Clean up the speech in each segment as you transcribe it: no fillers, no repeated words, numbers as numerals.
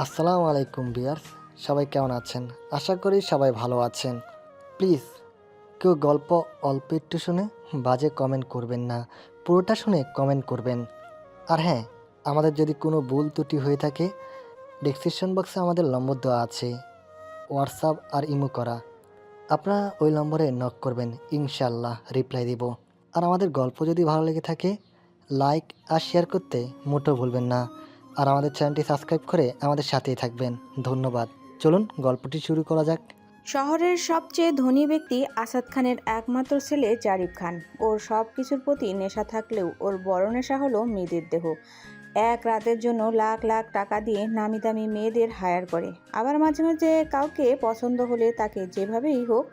আসসালামু আলাইকুম ভিউয়ার্স, সবাই কেমন আছেন? আশা করি সবাই ভালো আছেন। প্লিজ কেউ গল্প অল্প একটু শুনে বাজে কমেন্ট করবেন না, পুরোটা শুনে কমেন্ট করবেন। আর হ্যাঁ, আমাদের যদি কোনো ভুল ত্রুটি হয়ে থাকে, ডেসক্রিপশন বক্সে আমাদের নম্বর দেওয়া আছে, হোয়াটসঅ্যাপ আর ইমো করা। আপনারা ওই নম্বরে নক করবেন, ইনশাল্লাহ রিপ্লাই দিব। আর আমাদের গল্প যদি ভালো লেগে থাকে, লাইক আর শেয়ার করতে মোটেও ভুলবেন না। আর আমাদের চ্যানেলটি সাবস্ক্রাইব করে আমাদের সাথেই থাকবেন। ধন্যবাদ। চলুন গল্পটি শুরু করা যাক। শহরের সবচেয়ে ধনী ব্যক্তি আসাদ খানের একমাত্র ছেলে জারিফ খান। ওর সব কিছুর প্রতি নেশা থাকলেও ওর বড় নেশা হলো মেয়েদের দেহ। এক রাতের জন্য লাখ লাখ টাকা দিয়ে নামি দামি মেয়েদের হায়ার করে। আবার মাঝে মাঝে কাউকে পছন্দ হলে তাকে যেভাবেই হোক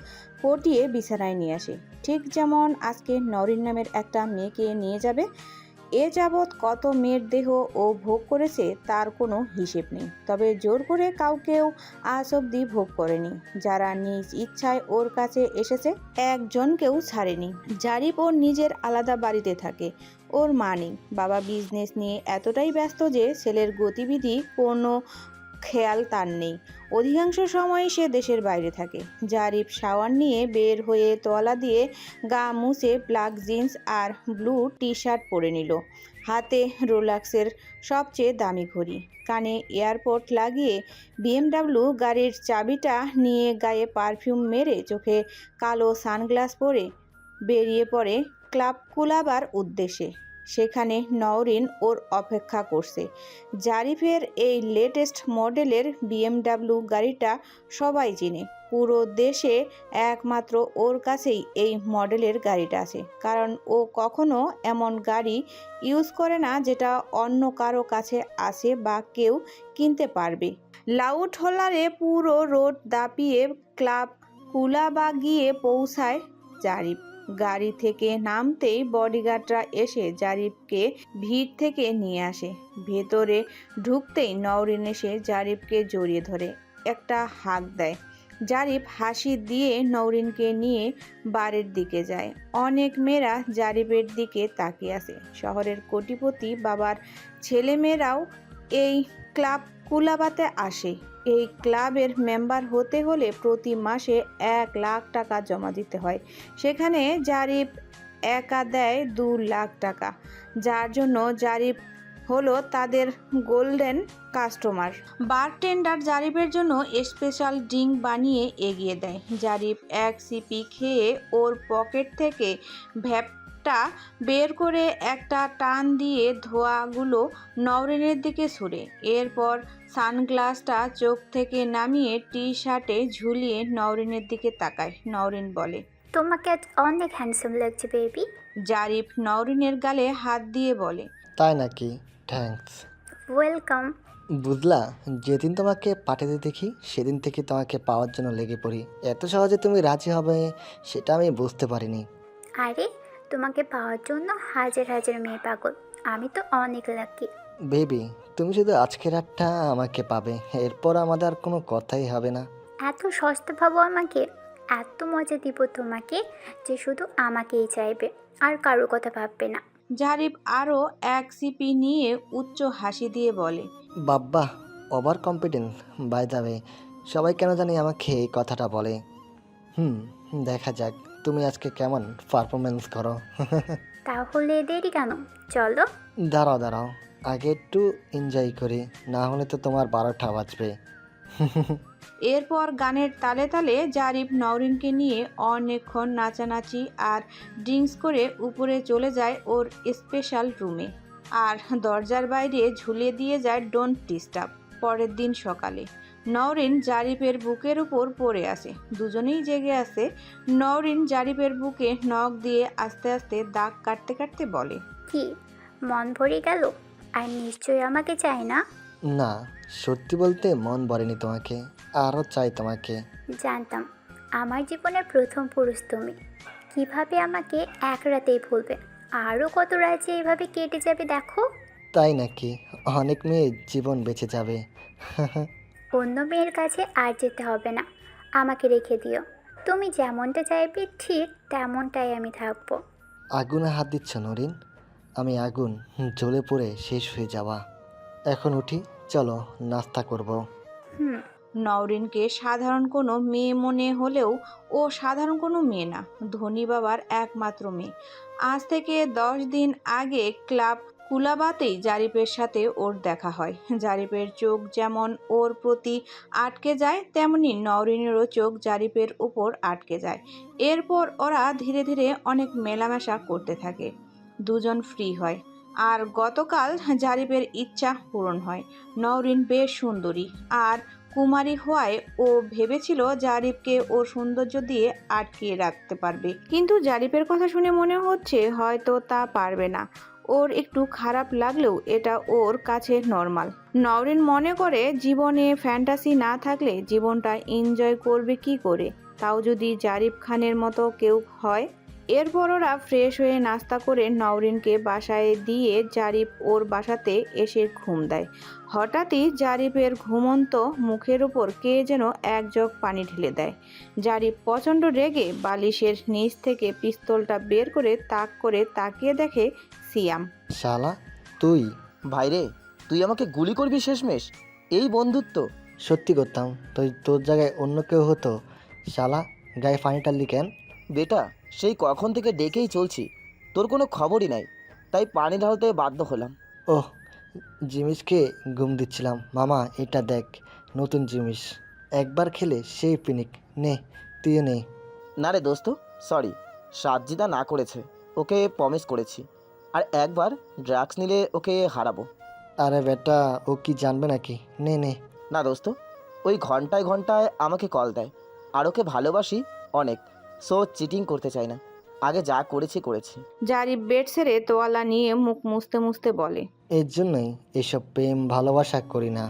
পটিয়ে বিছানায় নিয়ে আসে। ঠিক যেমন আজকে নরিন নামের একটা মেয়েকে নিয়ে যাবে। এ যাবৎ কত মেয়ের দেহ ও ভোগ করেছে তার কোনো হিসেব নেই। তবে জোর করে কাউকেও আজ অব্দি ভোগ করেনি। যারা নিজ ইচ্ছায় ওর কাছে এসেছে একজনকেও ছাড়েনি। জারিফ ওর নিজের আলাদা বাড়িতে থাকে। ওর মা নেই, বাবা বিজনেস নিয়ে এতটাই ব্যস্ত যে ছেলের গতিবিধি কোনো খেয়াল তার নেই। অধিকাংশ সময় সে দেশের বাইরে থাকে। জারিফ শাওয়ার নিয়ে বের হয়ে তোয়ালা দিয়ে গা মুছে ব্ল্যাক জিন্স আর ব্লু টি শার্ট পরে নিল। হাতে রোলাক্সের সবচেয়ে দামি ঘড়ি, কানে এয়ারপড লাগিয়ে বিএমডাব্লিউ গাড়ির চাবিটা নিয়ে গায়ে পারফিউম মেরে চোখে কালো সানগ্লাস পরে বেরিয়ে পড়ে ক্লাব কুলাবার উদ্দেশ্যে। সেখানে নওরিন ওর অপেক্ষা করছে। জারিফের এই লেটেস্ট মডেলের বিএমডাব্লিউ গাড়িটা সবাই চিনে। পুরো দেশে একমাত্র ওর কাছেই এই মডেলের গাড়িটা আছে, কারণ ও কখনো এমন গাড়ি ইউজ করে না যেটা অন্য কারো কাছে আছে বা কেউ কিনতে পারবে। লাউড হোলারে পুরো রোড দাপিয়ে ক্লাব কুলাবা গিয়ে পৌঁছায় জারিফ। গাড়ি থেকে নামতেই বডিগার্ডরা এসে জারিফকে ভিড় থেকে নিয়ে আসে। ভেতরে ঢুকতেই নওরিন এসে জারিফকে জড়িয়ে ধরে একটা হাঁক দেয়। জারিফ হাসি দিয়ে নওরিনকে নিয়ে বাড়ির দিকে যায়। অনেক মেয়েরা জারিফের দিকে তাকিয়ে আছে। শহরের কোটিপতি বাবার ছেলেমেয়েরাও এই ক্লাব কুলাবাতে আসে। এই ক্লাবের মেম্বার হতে হলে প্রতি মাসে 1 লাখ টাকা জমা দিতে হয়। সেখানে জারিফ একা দেয় 2 লাখ টাকা, যার জন্য জারিফ হলো তাদের গোল্ডেন কাস্টমার। বারটেন্ডার জারিফের জন্য স্পেশাল ড্রিঙ্ক বানিয়ে এগিয়ে দেয়। জারিফ এক সিপি খেয়ে ওর পকেট থেকে ভ্যাপটা বের করে একটা টান দিয়ে ধোঁয়াগুলো নওরিনের দিকে ছুড়ে। এরপর সানগ্লাসটা চোখ থেকে নামিয়ে টি শার্টে ঝুলিয়ে নওরিনের দিকে তাকায়। নওরিন বলে, তোমাকে আজ অনেক হ্যান্ডসাম লাগছে বেবি। জারিফ নওরিনের গালে হাত দিয়ে বলে, তাই নাকি? থ্যাঙ্কস। ওয়েলকাম। বুঝলা, যেদিন তোমাকে পাঠাতে দেখি সেদিন থেকে তোমাকে পাওয়ার জন্য লেগে পড়ি। এত সহজে তুমি রাজি হবে সেটা আমি বুঝতে পারিনি। আরে, তোমাকে পাওয়ার জন্য হাজার হাজার মেয়ে পাগল। আমি তো অনেক লাকি। বেবি, তুমি শুধু আজকের রাতটা আমাকে পাবে, এরপর আমাদের আর কোনো কথাই হবে না। এত সস্তা ভাবো আমাকে, এত মজা দিব তোমাকে যে শুধু আমাকেই চাইবে, আর কারো কথা ভাববে না। জারিফ আরও এক সিপি নিয়ে উচ্চ হাসি দিয়ে বলে, বাব্বা, over confidence by the way. সবাই কেন জানি আমাকে এই কথাটা বলে। হুম, দেখা যাক তুমি আজকে কেমন পারফরমেন্স করো। তাহলে দেরি কেন, চলো। দাঁড়াও দাঁড়াও, আগে একটু এনজয় করি, না হলে তো তোমার 12টা বাজবে। এরপর গানের তালে তালে জারিফ নওরিনকে নিয়ে অনেকক্ষণ নাচানাচি আর ড্রিঙ্কস করে উপরে চলে যায় ওর স্পেশাল রুমে, আর দরজার বাইরে ঝুলিয়ে দিয়ে যায় ডোন্ট ডিস্টার্ব। পরের দিন সকালে নওরিন জারিফের বুকের উপর পড়ে আছে। দুজনেই জেগে আছে। নওরিন জারিফের বুকে নখ দিয়ে আস্তে আস্তে দাগ কাটতে কাটতে বলে, কি, মন ভরে গেল? আর নিশ্চয়ই আমাকে চাই না? না, সত্যি বলতে মন ভরেনি তোমাকে, আরও চাই তোমাকে। জানতাম, আমার জীবনের প্রথম পুরুষ তুমি। কিভাবে আমাকে এক রাতেই ভুলবে? আরও কত রাত যে এইভাবে কেটে যাবে দেখো। তাই নাকি? অনেক মেয়ে জীবন বেঁচে যাবে। অন্য মেয়ের কাছে আর যেতে হবে না, আমাকে রেখে দিও। তুমি যেমনটা চাইবে ঠিক তেমনটাই আমি থাকবো। আগুনে হাত দিচ্ছ নরিন? আমি আগুন, জ্বলে পড়ে শেষ হয়ে যাওয়া। এখন উঠি, চলো নাস্তা করব। হুম। নওরিনকে সাধারণ কোনো মেয়ে মনে হলেও ও সাধারণ কোনো মেয়ে না, ধনী বাবার একমাত্র মেয়ে। আজ থেকে 10 দিন আগে ক্লাব কুলাবাতেই জারিফের সাথে ওর দেখা হয়। জারিফের চোখ যেমন ওর প্রতি আটকে যায়, তেমনি নওরিনেরও চোখ জারিফের উপর আটকে যায়। এরপর ওরা ধীরে ধীরে অনেক মেলামেশা করতে থাকে। দুজন ফ্রি হয়। আর গতকাল জারিফের ইচ্ছা পূরণ হয়। নওরিন বেশ সুন্দরী আর কুমারী হওয়ায় ও ভেবেছিল জারিফকে ওর সৌন্দর্য দিয়ে আটকিয়ে রাখতে পারবে, কিন্তু জারিফের কথা শুনে মনে হচ্ছে হয়তো তা পারবে না। ওর একটু খারাপ লাগলেও এটা ওর কাছে নর্মাল। নওরিন মনে করে জীবনে ফ্যান্টাসি না থাকলে জীবনটা এনজয় করবে কি করে, তাও যদি জারিফ খানের মতো কেউ হয়। এরপর ওরা ফ্রেশ হয়ে নাস্তা করে নওরিনকে বাসায় দিয়ে জারিফ ওর বাসাতে এসে ঘুম দেয়। হঠাৎই জারিফের ঘুমন্ত মুখের উপর কে যেন এক জগ পানি ঢেলে দেয়। জারিফ প্রচণ্ড রেগে বালিশের নিচ থেকে পিস্তলটা বের করে তাকিয়ে দেখে সিয়াম। শালা তুই? ভাইরে, তুই আমাকে গুলি করবি শেষমেশ? এই বন্ধুত্ব? সত্যি করতাম তোর জায়গায় অন্য কেউ হতো। শালা গায়ে পানি টানলি কেন? বেটা, সেই কখন থেকে ডেকেই চলছি, তোর কোনো খবরই নাই, তাই পানি ঢালতে বাধ্য হলাম। ওহ, জিনিসকে ঘুম দিচ্ছিলাম। মামা এটা দেখ, নতুন জিনিস, একবার খেলে সেই পিনিক। নে তুইও নে। না রে দোস্ত, সরি, সাজ্জিদা না করেছে, ওকে প্রমিস করেছি, আর একবার ড্রাগস নিলে ওকে হারাবো। আরে বেটা, ও কি জানবে নাকি? নে নে। না দোস্ত, ওই ঘন্টায় ঘন্টায় আমাকে কল দেয়, আর ওকে ভালোবাসি অনেক, সো চিটিং করতে চাই না। আগে যা করেছি। জারিফ বেড ছেড়ে তোয়ালা নিয়ে মুখ মুছতে মুছতে বলে, এর জন্যই এসব প্রেম ভালোবাসা করি না।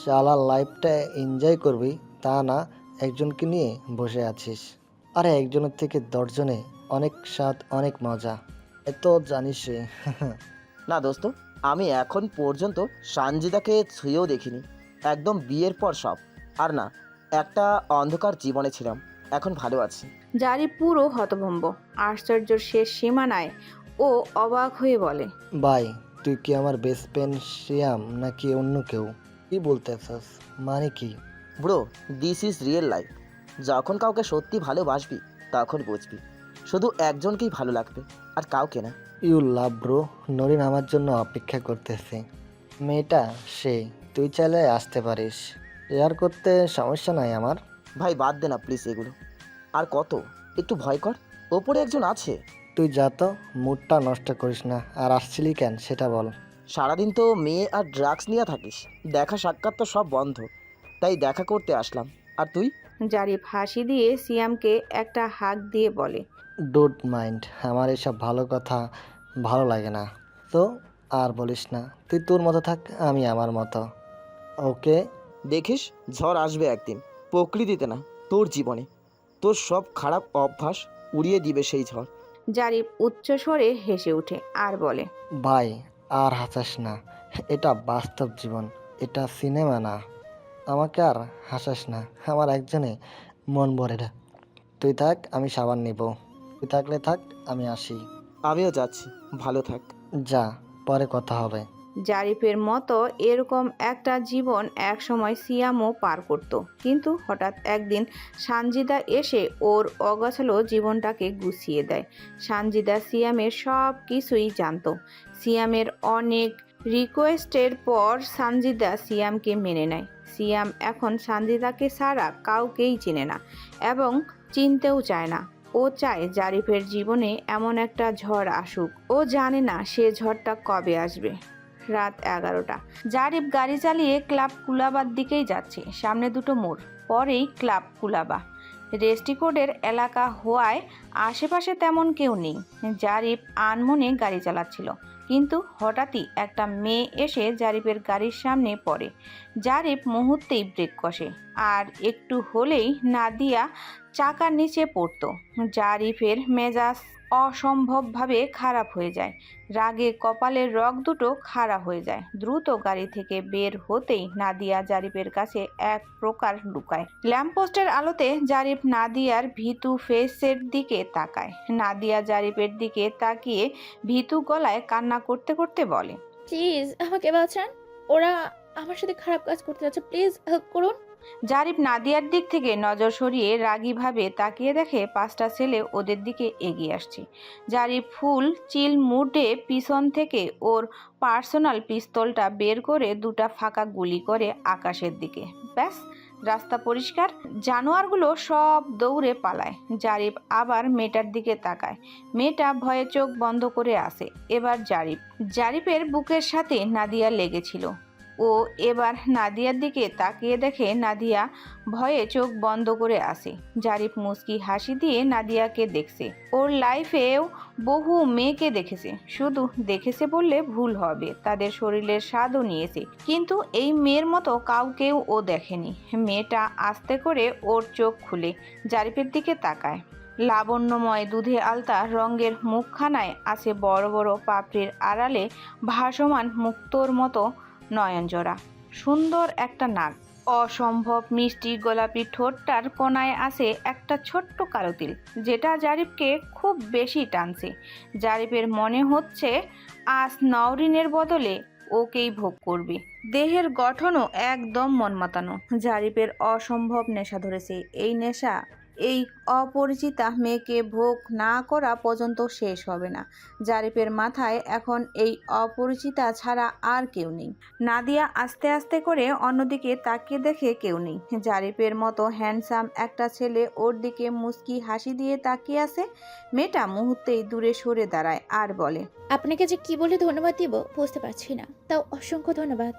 শালা লাইফটা এনজয় করবি, তা না একজনকে নিয়ে বসে আছিস। আরে একজনের থেকে 10 জনে অনেক স্বাদ, অনেক মজা, এত জানিস রে। না দোস্ত, আমি এখন পর্যন্ত সানজিদাকে ছুঁয়েও দেখিনি, একদম বিয়ের পর সব। আর না, একটা অন্ধকার জীবনে ছিলাম, এখন ভালো আছি। জারিফ পুরো হতভম্ব, আশ্চর্যের শেষ সীমানায়। ও অবাক হয়ে বলে, ভাই তুই কি আমার বেস্ট ফ্রেন্ড শিয়াম নাকি অন্য কেউ? কি বলতে চাস, মানে কি? Bro, this is real life. যখন কাউকে সত্যি ভালোবাসবি তখন বুঝবি শুধু একজনকেই ভালো লাগবে, আর কাউকে না। You love bro. নরিন আমার জন্য অপেক্ষা করতেছে। মেয়েটা সে, তুই চাইলে আসতে পারিস, শেয়ার করতে সমস্যা নাই আমার। ভাই বাদ দে না প্লিজ এগুলো, আর কত, একটু ভয় কর, ওপরে একজন আছে। তুই যা তো, মুডটা নষ্ট করিস না। আর আসছিলি কেন সেটা বল। সারাদিন তো মেয়ে আর ড্রাগস নিয়ে থাকিস, দেখা সাক্ষাৎ তো সব বন্ধ, তাই দেখা করতে আসলাম। আর তুই? জারিফ হাসি দিয়ে সিয়ামকে একটা হাঁক দিয়ে বলে, ডোন্ট মাইন্ড, আমার এসব ভালো কথা ভালো লাগে না। তো আর বলিস না, তুই তোর মতো থাক, আমি আমার মতো। ওকে। দেখিস ঝড় আসবে একদিন, প্রকৃতিতে না, তোর জীবনে। তোর সব খারাপ অভ্যাস উড়িয়ে দিবে সেই ঝড়। জারিফ উচ্চ স্বরে হেসে ওঠে আর বলে, ভাই আর হাসাস না, এটা বাস্তব জীবন, এটা সিনেমা না। আমাকে আর হাসাস না, আমার একজনে মন ভরে না। তুই থাক, আমি সাবান নিব। তুই থাকলে থাক, আমি আসি। আমিও যাচ্ছি, ভালো থাক। যা, পরে কথা হবে। জারিফের মতো এরকম একটা জীবন একসময় সিয়ামও পার করত, কিন্তু হঠাৎ একদিন সানজিদা এসে ওর অগোছালো জীবনটাকে গুছিয়ে দেয়। সানজিদা সিয়ামের সব কিছুই জানতো। সিয়ামের অনেক রিকোয়েস্টের পর সানজিদা সিয়ামকে মেনে নেয়। সিয়াম এখন সানজিদাকে ছাড়া কাউকেই চেনে না এবং চিনতেও চায় না। ও চায় জারিফের জীবনে এমন একটা ঝড় আসুক। ও জানে না সে ঝড়টা কবে আসবে। রাত 11টা। জারিফ গাড়ি চালিয়ে ক্লাব কুলাবার দিকেই যাচ্ছে। সামনে দুটো মোড়, পরেই ক্লাব কুলাবা। রেস্টিকোডের এলাকা হওয়ায় আশেপাশে তেমন কেউ নেই। জারিফ আনমনে গাড়ি চালাচ্ছিল, কিন্তু হঠাৎই একটা মেয়ে এসে জারিফের গাড়ির সামনে পড়ে। জারিফ মুহূর্তেই ব্রেক কষে, আর একটু হলেই নাদিয়া চাকার নিচে পড়তো। জারিফের মেজাজ অসম্ভবভাবে খারাপ হয়ে যায়। রাগে কপালের রগ দুটো খাড়া হয়ে যায়। দ্রুত গাড়ি থেকে বের হতেই নাদিয়া জারিফের কাছে এক প্রকার লুকায়। ল্যাম্পপোস্টের আলোতে জারিফ নাদিয়ার ভীতু ফেসের দিকে তাকায়। নাদিয়া জারিফের দিকে তাকিয়ে ভীতু গলায় কান্না করতে করতে বলে, প্লিজ আমাকে বাঁচান, ওরা আমার সাথে খারাপ কাজ করতে যাচ্ছে, প্লিজ হেল্প করুন। জারিফ নাদিয়ার দিক থেকে নজর সরিয়ে রাগীভাবে তাকিয়ে দেখে 5টা ছেলে ওদের দিকে এগিয়ে আসছে। জারিফ ফুল চিল মুডে পিছন থেকে ওর পার্সোনাল পিস্তলটা বের করে 2টা ফাঁকা গুলি করে আকাশের দিকে। ব্যাস, রাস্তা পরিষ্কার। জানোয়ারগুলো সব দৌড়ে পালায়। জারিফ আবার মেয়েটার দিকে তাকায়। মেয়েটা ভয়ে চোখ বন্ধ করে আসে। এবার জারিফের বুকের সাথে নাদিয়া লেগেছিল। ও এবার নাদিয়ার দিকে তাকিয়ে দেখে নাদিয়া ভয়ে চোখ বন্ধ করে আসে। জারিফ মুচকি হাসি দিয়ে নাদিয়াকে দেখছে। ওর লাইফেও বহু মেয়েকে দেখেছে, শুধু দেখেছে বললে ভুল হবে, তাদের শরীরের স্বাদও নিয়েছে, কিন্তু এই মেয়ের মতো কাউকেও ও দেখেনি। মেয়েটা আস্তে করে ওর চোখ খুলে জারিফের দিকে তাকায়। লাবণ্যময় দুধে আলতা রঙের মুখখানায় আছে বড় বড় পাপড়ির আড়ালে ভাসমান মুক্তোর মতো নয়নজোড়া। সুন্দর একটা নাক, অসম্ভব মিষ্টি গোলাপি ঠোঁটটার কোনায় আছে একটা ছোট্ট কালো তিল, যেটা জারিফকে খুব বেশি টানছে। জারিফের মনে হচ্ছে আজ নওরিনের বদলে ওকেই ভোগ করবে। দেহের গঠনও একদম মনমাতানো। জারিফের অসম্ভব নেশা ধরেছে। এই নেশা এই অপরিচিতা মেয়েকে ভোগ না করা পর্যন্ত শেষ হবে না। জারিফের মাথায় এখন এই অপরিচিতা ছাড়া আর কেউ নেই। নাদিয়া আস্তে আস্তে করে অন্যদিকে তাকিয়ে দেখে কেউ নেই। জারিফের মতো হ্যান্ডসাম একটা ছেলে ওর দিকে মুচকি হাসি দিয়ে তাকিয়ে আছে। মেয়েটা মুহূর্তেই দূরে সরে দাঁড়ায় আর বলে, আপনাকে যে কি বলে ধন্যবাদ দিব বুঝতে পারছি না, তাও অসংখ্য ধন্যবাদ।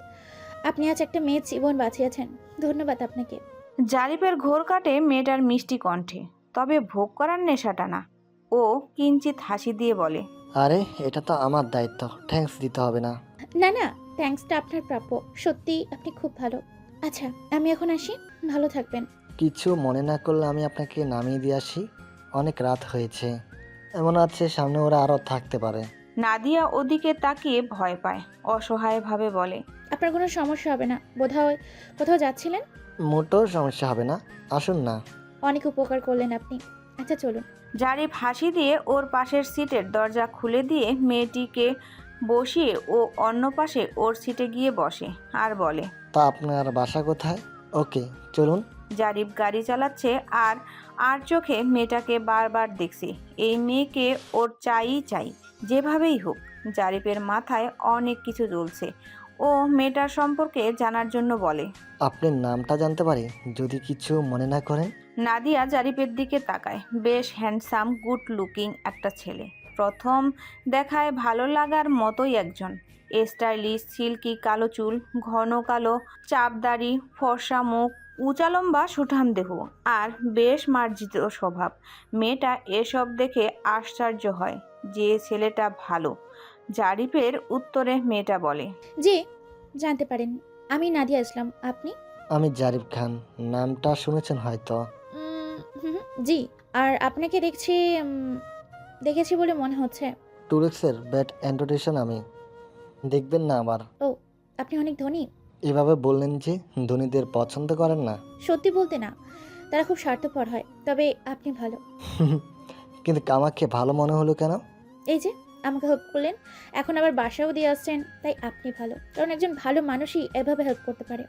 আপনি আজ একটা মেয়ের জীবন বাঁচিয়েছেন, ধন্যবাদ আপনাকে। জারিফের ঘোর কাটে মেয়েটার মিষ্টি কণ্ঠে, তবে ভোগ করার নেশাটা না। ও কিঞ্চিত হাসি দিয়ে বলে, আরে এটা তো আমার দায়িত্ব, থ্যাঙ্কস দিতে হবে না। না না, থ্যাঙ্কসটা আপনার প্রাপ্য, সত্যি আপনি খুব ভালো। আচ্ছা আমি এখন আসি, ভালো থাকবেন। কিছু মনে না করলে আমি আপনাকে নামিয়ে দিয়ে আসি, অনেক রাত হয়েছে। এমন আছে সামনে ওরা আরও থাকতে পারে। নাদিয়া ওদিকে তাকিয়ে ভয় পায়, অসহায়ভাবে বলে, আপনার কোনো সমস্যা হবে না, বোধহয় কোথাও যাচ্ছিলেন। মোটেও সমস্যা হবে না, আসুন না। অনেক উপকার করলেন আপনি। আচ্ছা চলুন। জারিফ হাসি দিয়ে ওর পাশের সিটের দরজা খুলে দিয়ে মেয়েটিকে বসিয়ে ও অন্য পাশে ওর সিটে গিয়ে বসে আর বলে, তা আপনার বাসা কোথায়? ওকে চলুন। জারিফ গাড়ি চালাচ্ছে আর আর চোখে মেয়েটাকে বারবার দেখছে। এই মেয়েকে ওর চাই, যেভাবেই হোক। জারিফের মাথায় অনেক কিছু চলছে। ও মেয়েটার সম্পর্কে জানার জন্য বলে, আপনার নামটা জানতে পারি যদি কিছু মনে না করেন? নাদিয়া জারিফের দিকে তাকায়। বেশ হ্যান্ডসাম, গুড লুকিং একটা ছেলে। প্রথম দেখায় ভালো লাগার মতোই একজন। স্টাইলিশ, সিল্কি কালো চুল, ঘন কালো চাপদাড়ি, ফর্সা মুখ, উঁচা লম্বা সুঠাম দেহ আর বেশ মার্জিত স্বভাব। মেয়েটা এসব দেখে আশ্চর্য হয় যে ছেলেটা ভালো। জারিফের উত্তরে মেয়েটা বলে, জি, জানতে পারেন আমি নাদিয়া ইসলাম। আপনি? আমি জারিফ খান, নামটা শুনেছেন হয়তো। হুম, জি। আর আপনাকে দেখেছি বলে মনে হচ্ছে। টুরিক্সের ব্যাড অ্যান্টোটেশন আমি, দেখবেন না আবার। ও, আপনি অনেক ধনী। এভাবে বললেন যে ধনীদের পছন্দ করেন না। সত্যি বলতে না, তারা খুব স্বার্থপর হয়, তবে আপনি ভালো। কিন্তু আমাকে ভালো মনে হলো কেন? এই যে আমাকে হেল্প করলেন, এখন আবার বাসাও দিয়ে আসছেন, তাই আপনি ভালো। কারণ একজন ভালো মানুষই এভাবে হেল্প করতে পারে।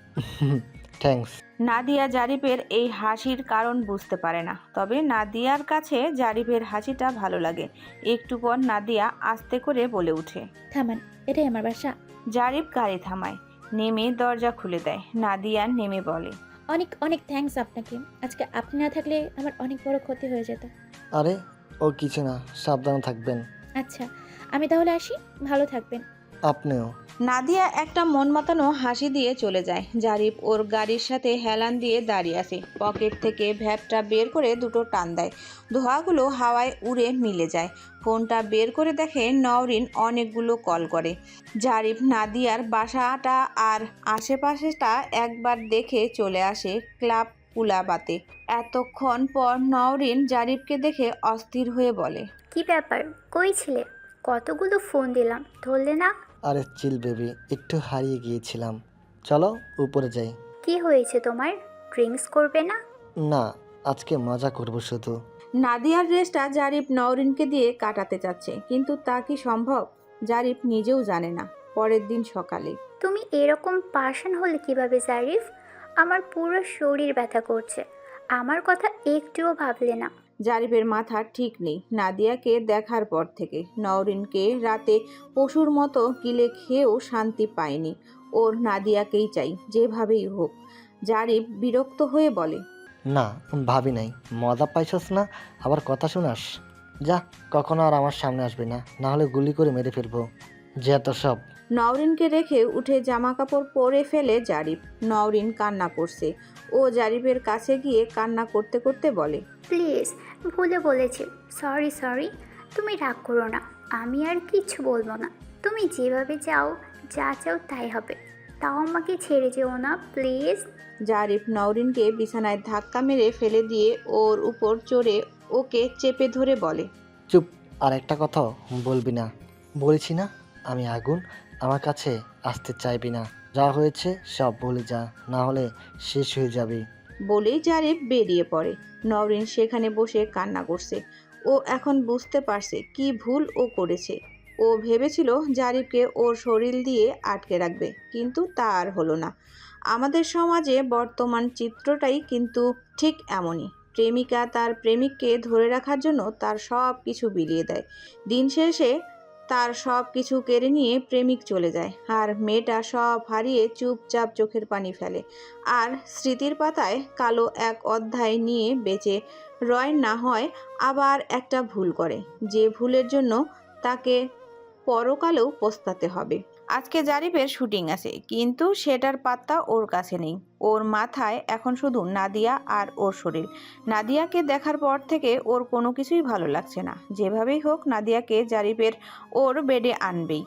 থ্যাঙ্কস। নাদিয়া জারিফের এই হাসির কারণ বুঝতে পারে না, তবে নাদিয়ার কাছে জারিফের হাসিটা ভালো লাগে। একটু পর নাদিয়া আস্তে করে বলে ওঠে, থামান, এটাই আমার বাসা। জারিফ গাড়ি থামায়, নেমে দরজা খুলে দেয়। নাদিয়া নেমে বলে, অনেক অনেক থ্যাঙ্কস আপনাকে। আজকে আপনি না থাকলে আমার অনেক বড় ক্ষতি হয়ে যেত। আরে ও কিছু না, সাবধানে থাকবেন। আচ্ছা আমি তাহলে আসি, ভালো থাকবেন। আপনিও। নাদিয়া একটা মন মাতানো হাসি দিয়ে চলে যায়। জারিফ ওর গাড়ির সাথে হেলান দিয়ে দাঁড়িয়ে আছে। পকেট থেকে ভ্যাপটা বের করে 2টো টান দেয়। ধোঁয়াগুলো হাওয়ায় উড়ে মিলে যায়। ফোনটা বের করে দেখে নওরিন অনেকগুলো কল করে। জারিফ নাদিয়ার বাসাটা আর আশেপাশেটা একবার দেখে চলে আসে ক্লাব কুলাবাতে। এতক্ষণ পর নওরিন জারিফকে দেখে অস্থির হয়ে বলে, কি ব্যাপার, কই ছিলে? কতগুলো ফোন দিলাম, ধরলে না? আরে চিল বেবি, একটু হারিয়ে গিয়েছিলাম। চলো উপরে যাই। কি হয়েছে তোমার? ড্রিঙ্কস করবে না? না, আজকে মজা করব শুধু। নাদিয়ার ড্রেসটা জারিফ নওরিনকে দিয়ে কাটাতে চাচ্ছে, কিন্তু তা কি সম্ভব? জারিফ নিজেও জানে না। পরের দিন সকালে তুমি এরকম পাষাণ হলে কিভাবে জারিফ? আমার পুরো শরীর ব্যথা করছে। আমার কথা একটুও ভাবলে না। জারিফের মাথা ঠিক নেই নাদিয়াকে দেখার পর থেকে। নওরিনকে রাতে পশুর মতো গিলে খেয়েও শান্তি পায়নি। ওর নাদিয়াকেই চাই, যেভাবেই হোক। জারিফ বিরক্ত হয়ে বলে, না, ভাবি নাই। মজা পাইছস না? আবার কথা শোনাস? যা, কখনো আর আমার সামনে আসবি না, না হলে গুলি করে মেরে ফেলবো। যে এত সব। নওরিনকে রেখে উঠে জামা কাপড় পরে ফেলে জারিফ। নওরিন কান্না করছে। ও জারিফের কাছে গিয়ে কান্না করতে করতে বলে, প্লিজ, ভুলে বলেছি। সরি সরি, তুমি রাগ করো না। আমি আর কিচ্ছু বলবো না। তুমি যেভাবে চাও, যা চাও তাই হবে। তাও আমাকে ছেড়ে যেও না প্লিজ। জারিফ নওরিনকে বিছানায় ধাক্কা মেরে ফেলে দিয়ে ওর উপর চড়ে ওকে চেপে ধরে বলে, চুপ, আর একটা কথাও বলবি না। বলেছি না আমি আগুন, আমার কাছে আসতে চাইবি না। যা হয়েছে সব বলে যা, না হলে শেষ হয়ে যাবি। বলেই জারিফ বেরিয়ে পড়ে। নওরিন সেখানে বসে কান্না করছে। ও এখন বুঝতে পারছে কি ভুল ও করেছে। ও ভেবেছিল জারিফকে ওর শরীর দিয়ে আটকে রাখবে, কিন্তু তা আর হলো না। আমাদের সমাজে বর্তমান চিত্রটাই কিন্তু ঠিক এমনই। প্রেমিকা তার প্রেমিককে ধরে রাখার জন্য তার সব কিছু বিলিয়ে দেয়। দিন শেষে তার সব কিছু কেড়ে নিয়ে প্রেমিক চলে যায়, আর মেয়েটা সব হারিয়ে চুপচাপ চোখের পানি ফেলে। আর স্মৃতির পাতায় কালো এক অধ্যায় নিয়ে বেঁচে রয়, না হয় আবার একটা ভুল করে, যে ভুলের জন্য তাকে পরকালেও পস্তাতে হবে। আজকে জারিফের শুটিং আছে, কিন্তু সেটার পাত্তা ওর কাছে নেই। ওর মাথায় এখন শুধু নাদিয়া আর ওর শরীর। নাদিয়াকে দেখার পর থেকে ওর কোনো কিছুই ভালো লাগছে না। যেভাবেই হোক নাদিয়াকে জারিফের ওর বেডে আনবেই।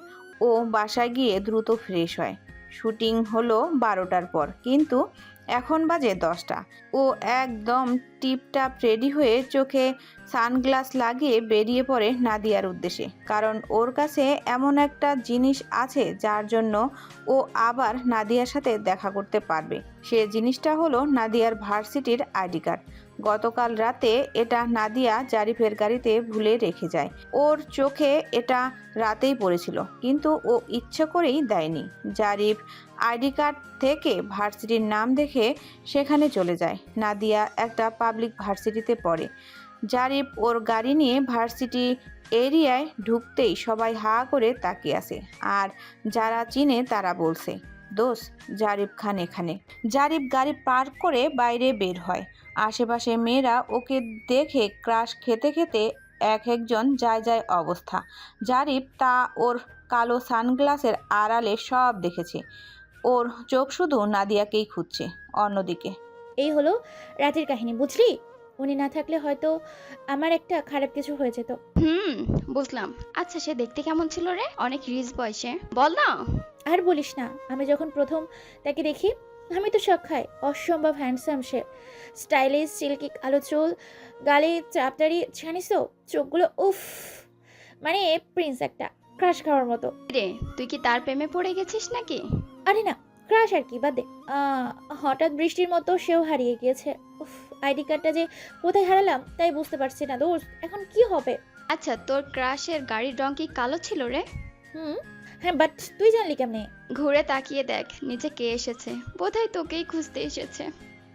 ও বাসায় গিয়ে দ্রুত ফ্রেশ হয়। শুটিং হলো 12টার পর, কিন্তু এখন বাজে 10টা। ও একদম টিপটাপ রেডি হয়ে চোখে সানগ্লাস লাগিয়ে বেরিয়ে পড়ে নাদিয়ার উদ্দেশ্যে। কারণ ওর কাছে এমন একটা জিনিস আছে যার জন্য ও আবার নাদিয়ার সাথে দেখা করতে পারবে। সে জিনিসটা হলো নাদিয়ার ভার্সিটির আইডি কার্ড। গতকাল রাতে এটা নাদিয়া জারিফের গাড়িতে ভুলে রেখে যায়। ওর চোখে এটা রাতেই পড়েছিল, কিন্তু ও ইচ্ছে করেই দেয়নি। জারিফ আইডি কার্ড থেকে ভার্সিটির নাম দেখে সেখানে চলে যায়। নাদিয়া একটা পাবলিক ভার্সিটিতে পড়ে। জারিফ ওর গাড়ি নিয়ে ভার্সিটি এরিয়ায় ঢুকতেই সবাই হা করে তাকিয়ে আছে, আর যারা চিনে তারা বলছে, দোষ, জারিফ খান এখানে। জারিফ গাড়ি পার্ক করে বাইরে বের হয়। আশেপাশে মেয়েরা ওকে দেখে ক্রাশ খেতে খেতে এক একজন যায় যায় অবস্থা। জারিফ তা ওর কালো সানগ্লাসের আড়ালে সব দেখেছে। ওর চোখ শুধু নাদিয়াকেই খুঁজছে। অন্যদিকে এই হলো রাতের কাহিনী, বুঝলি? উনি না থাকলে হয়তো আমার একটা খারাপ কিছু হয়ে যেত। বুঝলাম। আচ্ছা, সে দেখতে কেমন ছিল রে? অনেক রিচ বয়সে, বল না। আর বলিস না, আমি যখন প্রথম তাকে দেখি আমি তো শখ খাই। অসম্ভব হ্যান্ডসাম সে। স্টাইলিশ, সিল্কি কালো চুল, গালে চাপদারি, জানিস তো চোখগুলো, উফ, মানে প্রিন্স একটা, ক্রাশ খাওয়ার মতো। রে, তুই কি তার প্রেমে পড়ে গেছিস নাকি? আরে না, ক্রাশ আর কি, বাদ দে। হঠাৎ বৃষ্টির মতো সেও হারিয়ে গিয়েছে। উফ, আইডি কার্ডটা যে কোথায় হারালাম তাই বুঝতে পারছি না দোস্ত, এখন কি হবে? আচ্ছা, তোর ক্রাশের গাড়ির রং কি কালো ছিল রে? হ্যাঁ, বাট তুই জানলি কেমনে? ঘুরে তাকিয়ে দেখ নিচে কে এসেছে। বোধহয় তোকেই খুঁজতে এসেছে।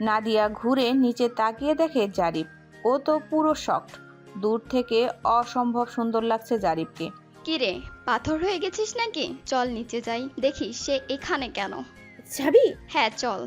নাদিয়া ঘুরে নিচে তাকিয়ে দেখে জারিফ। ও তো পুরো শকড। দূর থেকে অসম্ভব সুন্দর লাগছে জারিফকে। কি রে, পাথর হয়ে গেছিস নাকি? চল নিচে যাই, দেখি সে এখানে কেন। যাবি? হ্যাঁ চল।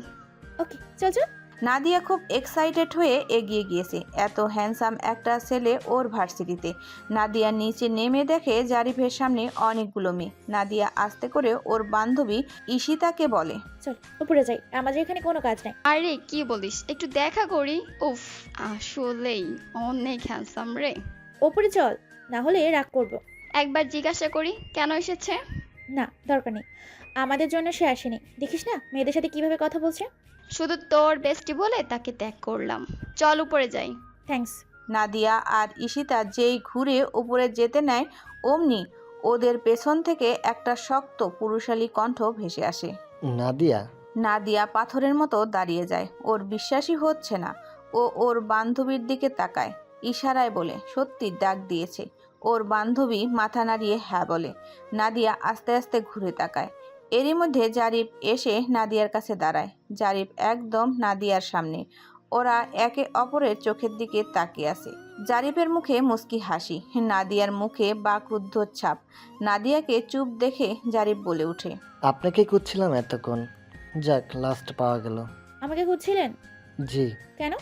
ওকে, চল চল। নাদিয়া খুব এক্সাইটেড হয়ে এগিয়ে গিয়েছে। এত হ্যান্ডসাম একটা ছেলে ওর ভার্সিটিতে। নাদিয়া নিচে নেমে দেখে জারিফের সামনে অনেকগুলো মেয়ে। নাদিয়া আস্তে করে ওর বান্ধবী ঈশিতাকে বলে, চল উপরে যাই, আমাদের এখানে কোনো কাজ নাই। আরে কি বলিস, একটু দেখা করি। উফ, আসলেই অনেক হ্যান্ডসাম রে। উপরে চল, না হলে রাগ করবো। একবার জিজ্ঞাসা করি কেন এসেছে। না, দরকার নেই, আমাদের জন্য সে আসেনি। দেখিস না মেয়েদের সাথে কিভাবে কথা বলছে। শুধু তোর বেস্টি বলে তাকে ত্যাগ করলাম। চল উপরে যাই। থ্যাঙ্কস। নাদিয়া আর ঈশিতা যেই ঘুরে উপরে যেতে নেয়, অমনি ওদের পেছন থেকে একটা শক্ত পুরুষালী কণ্ঠ ভেসে আসে। নাদিয়া। নাদিয়া পাথরের মতো দাঁড়িয়ে যায়। ওর বিশ্বাসই হচ্ছে না। ও ওর বান্ধবীর দিকে তাকায়, ইশারায় বলে সত্যি ডাক দিয়েছে। ওর বান্ধবী মাথা নাড়িয়ে হ্যাঁ বলে। নাদিয়া আস্তে আস্তে ঘুরে তাকায়। এরই মধ্যে জারিফ এসে নাদিয়ার কাছে দাঁড়ায়। জারিফ একদম নাদিয়ার সামনে। ওরা একে অপরের চোখের দিকে তাকিয়ে আছে। জারিফের মুখে মুচকি হাসি, নাদিয়ার মুখে বাকরুদ্ধ ছাপ। নাদিয়াকে চুপ দেখে জারিফ বলে ওঠে, আপনাকে খুঁজছিলাম এতক্ষণ। যাক, লাস্ট পাওয়া গেল। আমাকে খুঁজছিলেন? জি। কেন?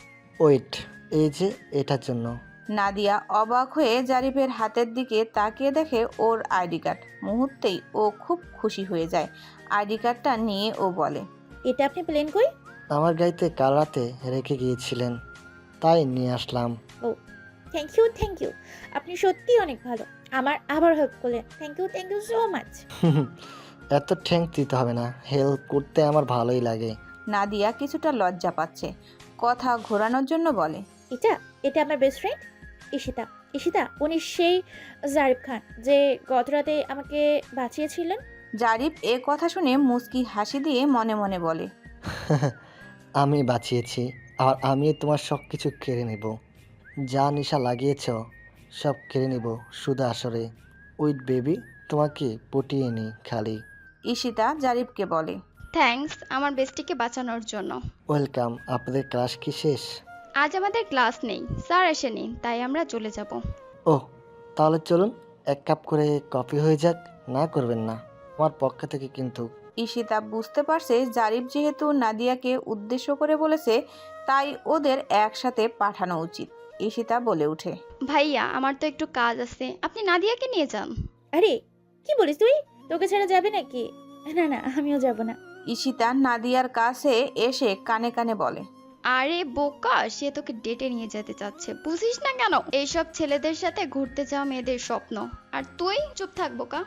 ওয়েট, এই যে এটার জন্য। নাদিয়া অবাক হয়ে জারিফের হাতের দিকে তাকিয়ে দেখে ওর আইডি কার্ড। মুহূর্তেই ও খুব খুশি হয়ে যায়। আইডি কার্ডটা নিয়ে ও বলে, এটা আপনি প্লেন কই? আমার গাড়িতে কাল রাতে রেখে গিয়েছিলেন, তাই নিয়ে আসলাম। ও থ্যাংক ইউ। আপনি সত্যিই অনেক ভালো। আমার আবার হেল্প করলেন। Thank you so much. এত ঠ্যাঙ্ক দিতে হবে না, হেল্প করতে আমার ভালোই লাগে। নাদিয়া কিছুটা লজ্জা পাচ্ছে। কথা ঘোরানোর জন্য বলে, এটা এটা আমার বেস্ট ফ্রেন্ড ঈশিতা, উনি সেই জারিফ খান যে গত রাতে আমাকে বাঁচিয়েছিলেন। জারিফ এ কথা শুনে মুচকি হাসি দিয়ে মনে মনে বলে, আমি বাঁচিয়েছি, আর আমি তোমার সব কিছু কেড়ে নেব। যা নেশা লাগিয়েছ সব কেড়ে নেব শুধু আসরে। উইথ বেবি, তোমাকে পটিয়ে নি খালি। ঈশিতা জারিফকে বলে, থ্যাঙ্কস আমার বেস্টিকে বাঁচানোর জন্য। ওয়েলকাম। আপনাদের ক্লাস কি শেষ? আজ আমাদের ক্লাস নেই, স্যার আসেনি, তাই আমরা চলে যাব। ওহ, তাহলে চলুন এক কাপ করে কফি হয়ে যাক। না করবেন না আমার পক্ষ থেকে কিন্তু। ঈশিতা বুঝতে পারছে জারিফ যেহেতু নাদিয়াকে উদ্দেশ্য করে বলেছে, তাই ওদের একসাথে পাঠানো উচিত। ঈশিতা বলে ওঠে, ভাইয়া আমার তো একটু কাজ আছে, আপনি নাদিয়াকে নিয়ে যান। আরে কি বলিস তুই? তোকে ছাড়া যাবে নাকি? না আমিও যাব না। ঈশিতা নাদিয়ার কাছে এসে কানে কানে বলে, আরে বোকা, সে তোকে ডেটে নিয়ে যেতে চাচ্ছে, বুঝিস না কেন? এইসব ছেলেদের সাথে ঘুরতে যাওয়া মেয়েদের স্বপ্ন। আর তুই চুপ থাক বোকা।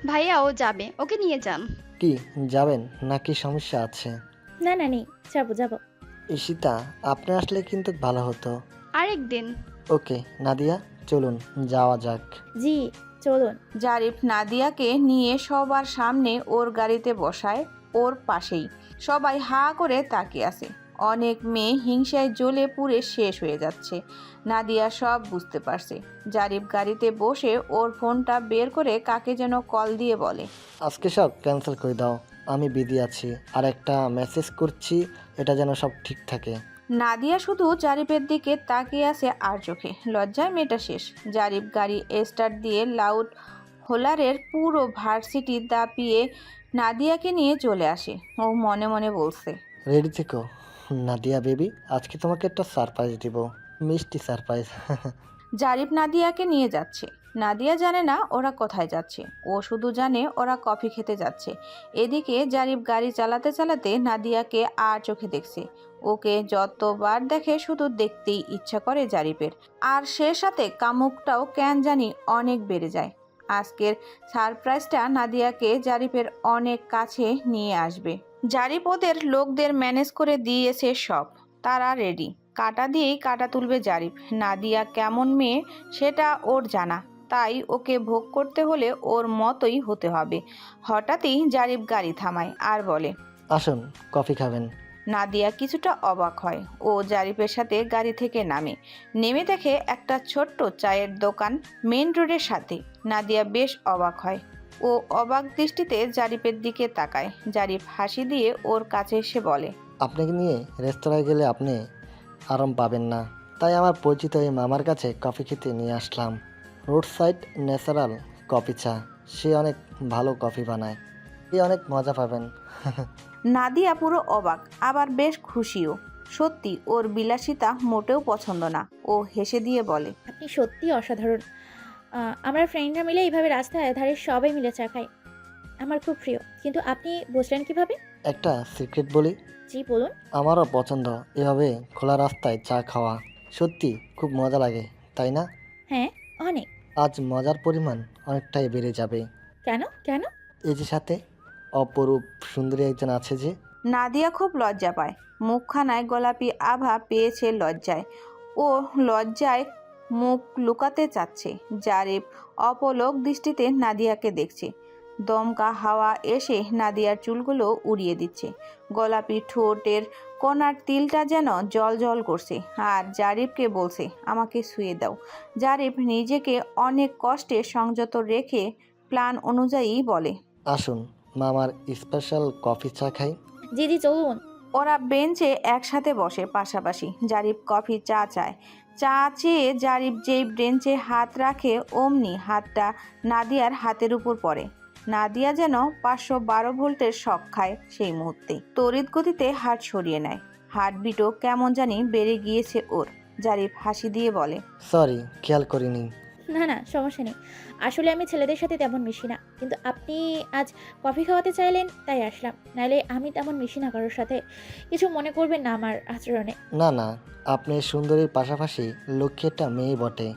ভাইয়া ও যাবে, ওকে নিয়ে যান। কি যাবেন নাকি সমস্যা আছে? না নেই, যাবো। ঈশিতা, আপনি আসলে কিন্তু ভালো হতো। আরেকদিন। ওকে নাদিয়া, চলুন যাওয়া যাক। জি চলুন। জারিফ নাদিয়াকে নিয়ে সবার সামনে ওর গাড়িতে বসায়, ওর পাশেই। সবাই হা করে তাকিয়ে আছে। অনেক মেয়ে হিংসায় জ্বলে পুড়ে শেষ হয়ে যাচ্ছে। নাদিয়া সব বুঝতে পারছে। জারিফ গাড়িতে বসে ওর ফোনটা বের করে কাকে যেন কল দিয়ে বলে, আজকে সব ক্যান্সেল করে দাও, আমি বিজি আছি। আর একটা মেসেজ করছি, এটা যেন সব ঠিক থাকে। নাদিয়া শুধু জারিফের দিকে তাকিয়ে আছে আর চোখে। লজ্জায় মেয়েটা শেষ। জারিফ গাড়ি স্টার্ট দিয়ে লাউড হোলারের পুরো ভার্সিটি দাপিয়ে নাদিয়াকে নিয়ে চলে আসে। ও মনে মনে বলছে, রেডি থেকো নাদিয়া বেবি, আজকে তোমাকে একটা সারপ্রাইজ দিব, মিষ্টি সারপ্রাইজ। জারিফ নাদিয়াকে নিয়ে যাচ্ছে। নাদিয়া জানে না ওরা কোথায় যাচ্ছে, ও শুধু জানে ওরা কফি খেতে যাচ্ছে। এদিকে জারিফ গাড়ি চালাতে চালাতে নাদিয়াকে আর চোখে দেখছে। ওকে যতবার দেখে শুধু দেখতেই ইচ্ছা করে জারিফের। আর সে সাথে কামুকটাও কেন জানি অনেক বেড়ে যায়। আজকের সারপ্রাইজটা নাদিয়াকে জারিফের অনেক কাছে নিয়ে আসবে। জারিফ ওদের লোকদের ম্যানেজ করে দিয়েছে সব, তারা রেডি। কাটা দিয়েই কাটা তুলবে জারিফ। নাদিয়া কেমন মেয়ে সেটা ওর জানা, তাই ওকে ভোগ করতে হলে ওর মতোই হতে হবে। হঠাৎই জারিফ গাড়ি থামায় আর বলে, আসুন কফি খাবেন। নাদিয়া কিছুটা অবাক হয়। ও জারিফের সাথে গাড়ি থেকে নামে। নেমে দেখে একটা ছোট্ট চায়ের দোকান মেন রোডের সাথে। নাদিয়া বেশ অবাক হয়। ও অবাক দৃষ্টিতে জারিফের দিকে তাকায়। জারিফ হাসি দিয়ে ওর কাছে এসে বলে, আপনাকে নিয়ে রেস্তোরাঁয় গেলে আপনি আরাম পাবেন না, তাই আমার পরিচিত এই মামার কাছে কফি খেতে নিয়ে আসলাম। রোড সাইড ন্যাচারাল কফি চা, সে অনেক ভালো কফি বানায়, এ অনেক মজা পাবেন। নাদিয়া পুরো অবাক, আবার বেশ খুশিও। সত্যি ওর বিলাসিতা মোটেও পছন্দ না। ও হেসে দিয়ে বলে, আপনি সত্যি অসাধারণ। আমরা ফ্রেন্ডরা মিলে এইভাবে রাস্তায় ধারে সবাই মিলে চা খাই, আমার খুব প্রিয়। কিন্তু আপনি বুঝলেন কিভাবে? একটা সিক্রেট বলি, জি বলুন। আমারও পছন্দ এভাবে খোলা রাস্তায় চা খাওয়া। সত্যি খুব মজা লাগে, তাই না? হ্যাঁ অনেক। আজ মজার পরিমাণ অনেকটাই বেড়ে যাবে। কেন? এই যে সাথে অপরূপ সুন্দরী একজন আছে যে। নাদিয়া খুব লজ্জা পায়। মুখখানায় গোলাপি আভা পেয়েছে লজ্জায়। ও লজ্জায় মুখ লুকাতে চাচ্ছে। জারিফ অপলক দৃষ্টিতে নাদিয়াকে দেখছে। দমকা হাওয়া এসে নাদিয়ার চুলগুলো উড়িয়ে দিচ্ছে। গোলাপি ঠোঁটের কোনার তিলটা যেন জল জল করছে। আর জারিফকে বলছে, আমাকে শুয়ে দাও। জারিফ নিজেকে অনেক কষ্টে সংযত রেখে প্ল্যান অনুযায়ী বলে, আসুন মামার স্পেশাল কফি চা খাই? জি জি চলুন। ওরা বেঞ্চে একসাথে বসে পাশাপাশি। জারিফ কফি চা চায়। চা চেয়ে জারিফ যেই বেঞ্চে হাত রাখে অমনি হাতটা নাদিয়ার হাতের উপর পড়ে। নাদিয়া যেন 512 ভোল্টের শক খায় সেই মুহূর্তে। তড়িৎ গতিতে হাত সরিয়ে নেয়। হার্টবিটও কেমন জানি বেড়ে গিয়েছে ওর। জারিফ হাসি দিয়ে বলে, সরি, খেয়াল করিনি। না না সমস্যা নেই, আসলে আমি ছেলেদের সাথে তেমন মিশি না, কিন্তু আপনি আজ কফি খাওয়াতে চাইলেন তাই আসলাম, নাইলে আমি তেমন মিশি না কারোর সাথে। কিছু মনে করবেন না আমার আচরণে। না না, আপনি সুন্দরীর পাশাপাশি লক্ষ্মী একটা মেয়ে বটে।